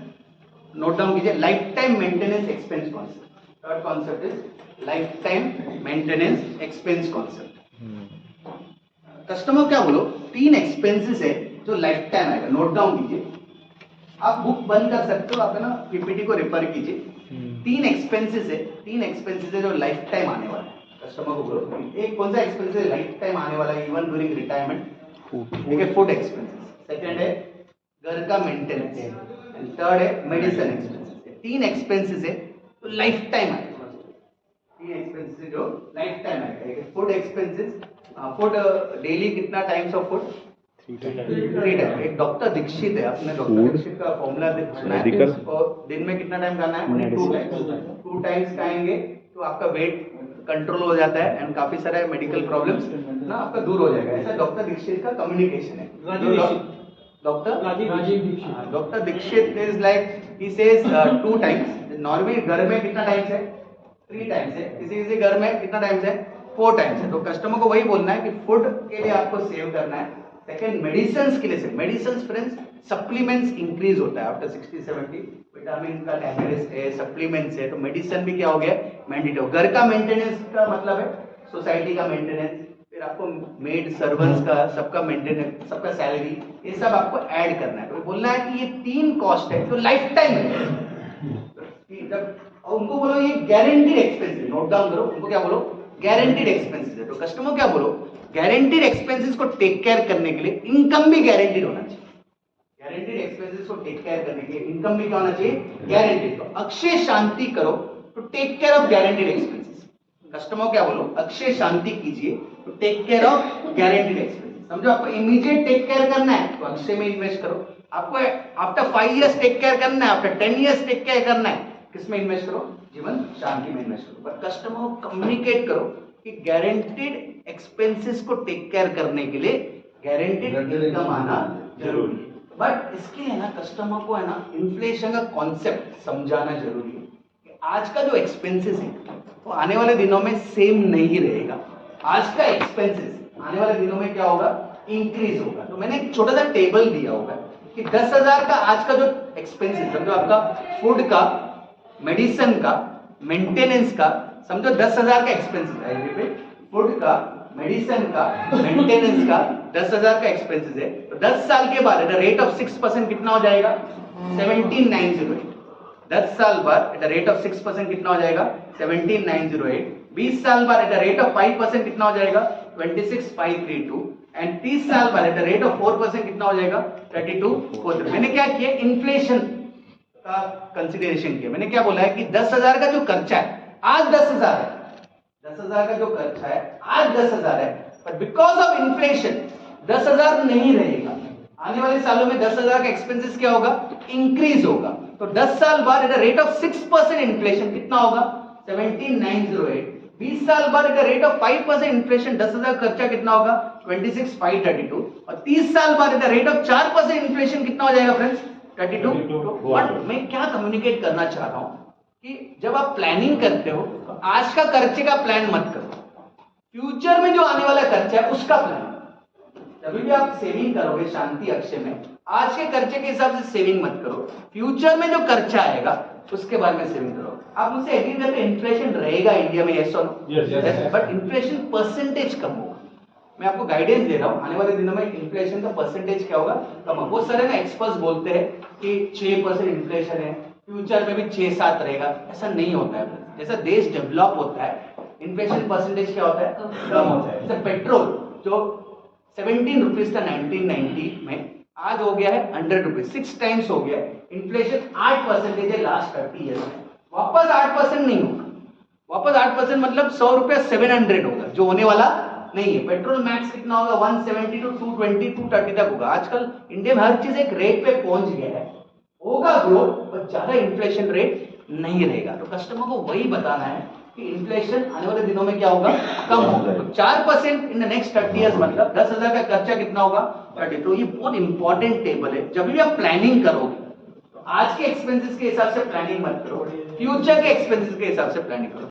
note down कीजिए, life time maintenance expense concept. Third concept is life time maintenance expense concept. Customer क्या बोलो, 3 expenses है जो life time आएगा। Note down कीजिए, आप book बंद कर सकते हो, आप है ना PPT को रेफर कीजिए। 3 एक्सपेंसेस है, 3 एक्सपेंसेस है जो लाइफ टाइम आने वाला है। कस्टमर को बोलो एक कौन सा एक्सपेंस है लाइफ टाइम आने वाला है, इवन ड्यूरिंग रिटायरमेंट? ठीक है, फूड एक्सपेंसेस। सेकंड है घर का मेंटेनेंस, एंड थर्ड है मेडिसिन एक्सपेंसेस। 3 एक्सपेंसेस है तो लाइफ टाइम आएगा। 3 एक्सपेंसेस जो लाइफ टाइम आएगा। एक फूड एक्सपेंसेस, फूड डेली कितना टाइम्स ऑफ फूड? 3 टाइम। एक डॉक्टर दीक्षित है, आपने डॉक्टर दीक्षित का फॉर्मूला सुना है? और दिन में कितना टाइम खाना है? 2 टाइम्स खाएंगे तो आपका वेट कंट्रोल हो जाता है एंड काफी सारे मेडिकल प्रॉब्लम्स ना आपका दूर हो जाएगा। ऐसा डॉक्टर दीक्षित का कम्युनिकेशन है। Doctor Dikshit is like he says 2 times. Normally घर में कितना टाइम्स है? 3 टाइम्स है। किसी किसी घर में कितना टाइम्स है? 4 टाइम्स है। तो कस्टमर को वही बोलना है कि फूड के लिए आपको सेव करना है। सेकंड, मेडिसिन के लिए save. Medicine friends, supplements increase होता है आफ्टर 60-70, विटामिन का टैबलेट्स है, सप्लीमेंट्स है, तो मेडिसिन भी क्या हो गया? मैंडेटरी। घर का मेंटेनेंस का मतलब है सोसाइटी का मेंटेनेंस, फिर फिर आपको मेड सर्वेंट्स का, सबका मेंटेनेंस, सबका सैलरी, ये सब आपको ऐड करना है। तो बोलना है कि ये 3 कॉस्ट है जो लाइफ टाइम है। जब और उनको बोलो ये गारंटीड एक्सपेंसेस, नोट डाउन करो, उनको क्या बोलो, गारंटीड एक्सपेंसेस है। तो कस्टमर क्या बोलो, गारंटीड एक्सपेंसेस को टेक केयर करने के लिए इनकम भी गारंटीड होना चाहिए। गारंटीड एक्सपेंसेस को टेक केयर करने के लिए इनकम भी क्या होना चाहिए, गारंटीड। तो अक्षय शांति करो to take care of guaranteed expenses. Customer क्या बोलो, अक्षय शांति कीजिए to take care of guaranteed expenses. समझो आपको इमीडिएट टेक केयर करना है तो अक्षय में इन्वेस्ट करो, आपको आफ्टर 5 इयर्स टेक केयर करना है, आफ्टर 10 इयर्स टेक केयर करना है, किसमें इन्वेस्ट करो, जीवन शांति में इन्वेस्ट करो। पर कस्टमर को कम्युनिकेट करो कि गारंटीड एक्सपेंसेस को टेक केयर करने के लिए गारंटीड इनकम आना जरूरी है। बट इसके लिए ना कस्टमर को है ना इन्फ्लेशन का कॉन्सेप्ट समझाना जरूरी है कि आज का जो एक्सपेंसेस है वो आने वाले दिनों में सेम नहीं रहेगा। आज का एक्सपेंसेस आने वाले दिनों में क्या होगा, इंक्रीज होगा। तो मैंने एक छोटा सा टेबल दिया होगा कि 10,000 का आज का जो एक्सपेंसेस, समझो आपका फूड का, मेडिसिन का, मेंटेनेंस का, समझो 10,000 का एक्सपेंसेस है, फूड का, मेडिसिन का, मेंटेनेंस का 10,000 का एक्सपेंसेस है। तो 10 साल के बाद एट द रेट ऑफ 6% कितना हो जाएगा, 17,908। 10 साल बाद एट द रेट ऑफ 6% कितना हो जाएगा, 17,908। 20 साल बाद एट द रेट ऑफ 5% कितना हो जाएगा, 26,532। एंड 30 साल बाद एट द रेट ऑफ 4% कितना हो जाएगा, 32,433। मैंने क्या किया, इन्फ्लेशन का कंसिडरेशन किया। मैंने क्या बोला है कि 10,000 का जो खर्चा है आज 10,000 है, 10,000 का जो खर्चा है आज 10,000 है, पर बिकॉज ऑफ इन्फ्लेशन 10,000 नहीं रहेगा। आने वाले सालों में 10,000 का एक्सपेंसेस क्या होगा, इंक्रीज होगा। तो 10 साल बाद at the rate of 6% inflation कितना होगा, 17,908। 20 साल बाद at the rate of 5% inflation 10,000 खर्चा कितना होगा, 26,532। और 30 साल बाद at the rate of 4% inflation कितना हो जाएगा फ्रेंड्स, 32। बट मैं क्या कम्युनिकेट करना चाह रहा हूं कि जब आप प्लानिंग करते हो तो आज का खर्चे का प्लान मत करो, फ्यूचर में जो आने वाला खर्चा है उसका प्लान। जब भी आप सेविंग करोगे शांति अक्षय में, आज के खर्चे के हिसाब से सेविंग मत करो, फ्यूचर में जो खर्चा आएगा उसके बारे में सेविंग करो। आप मुझसे एग्री करते हैं इन्फ्लेशन रहेगा इंडिया में, यस और नो? बट इन्फ्लेशन परसेंटेज कम होगा। मैं आपको गाइडेंस दे रहा हूं, आने वाले दिनों में इन्फ्लेशन का परसेंटेज क्या होगा, कम होगा। बहुत सारे ना एक्सपर्ट्स बोलते हैं कि 6% इन्फ्लेशन है, फ्यूचर में भी 6-7 रहेगा। ऐसा नहीं होता है। जैसा देश डेवलप होता है इन्फ्लेशन परसेंटेज क्या होता है, कम होता है। जैसे पेट्रोल जो 17 रुपीज था 1990 में, आज हो गया है 100 रुपीज, 6 टाइम्स हो गया। इन्फ्लेशन 8% है लास्ट 30 ईयर्स में। वापस 8% नहीं होगा, वापस 8% मतलब 100 रुपया 700 होगा, जो होने वाला नहीं है। पेट्रोल मैक्स कितना होगा, 170 to 220 230 तक होगा। आजकल इंडिया में हर चीज एक रेट पे पहुंच गया है, होगा ग्रोथ, पर ज्यादा इन्फ्लेशन रेट नहीं रहेगा। तो कस्टमर को वही बताना है कि इन्फ्लेशन आने वाले दिनों में क्या होगा, कम होगा। तो 4% इन द नेक्स्ट 30 इयर्स मतलब 10,000 का खर्चा कितना होगा, 30। तो ये बहुत इंपॉर्टेंट टेबल है। जब भी आप प्लानिंग करोगे तो आज के एक्सपेंसेस के हिसाब से प्लानिंग मत करो, फ्यूचर के एक्सपेंसेस के हिसाब से प्लानिंग करो।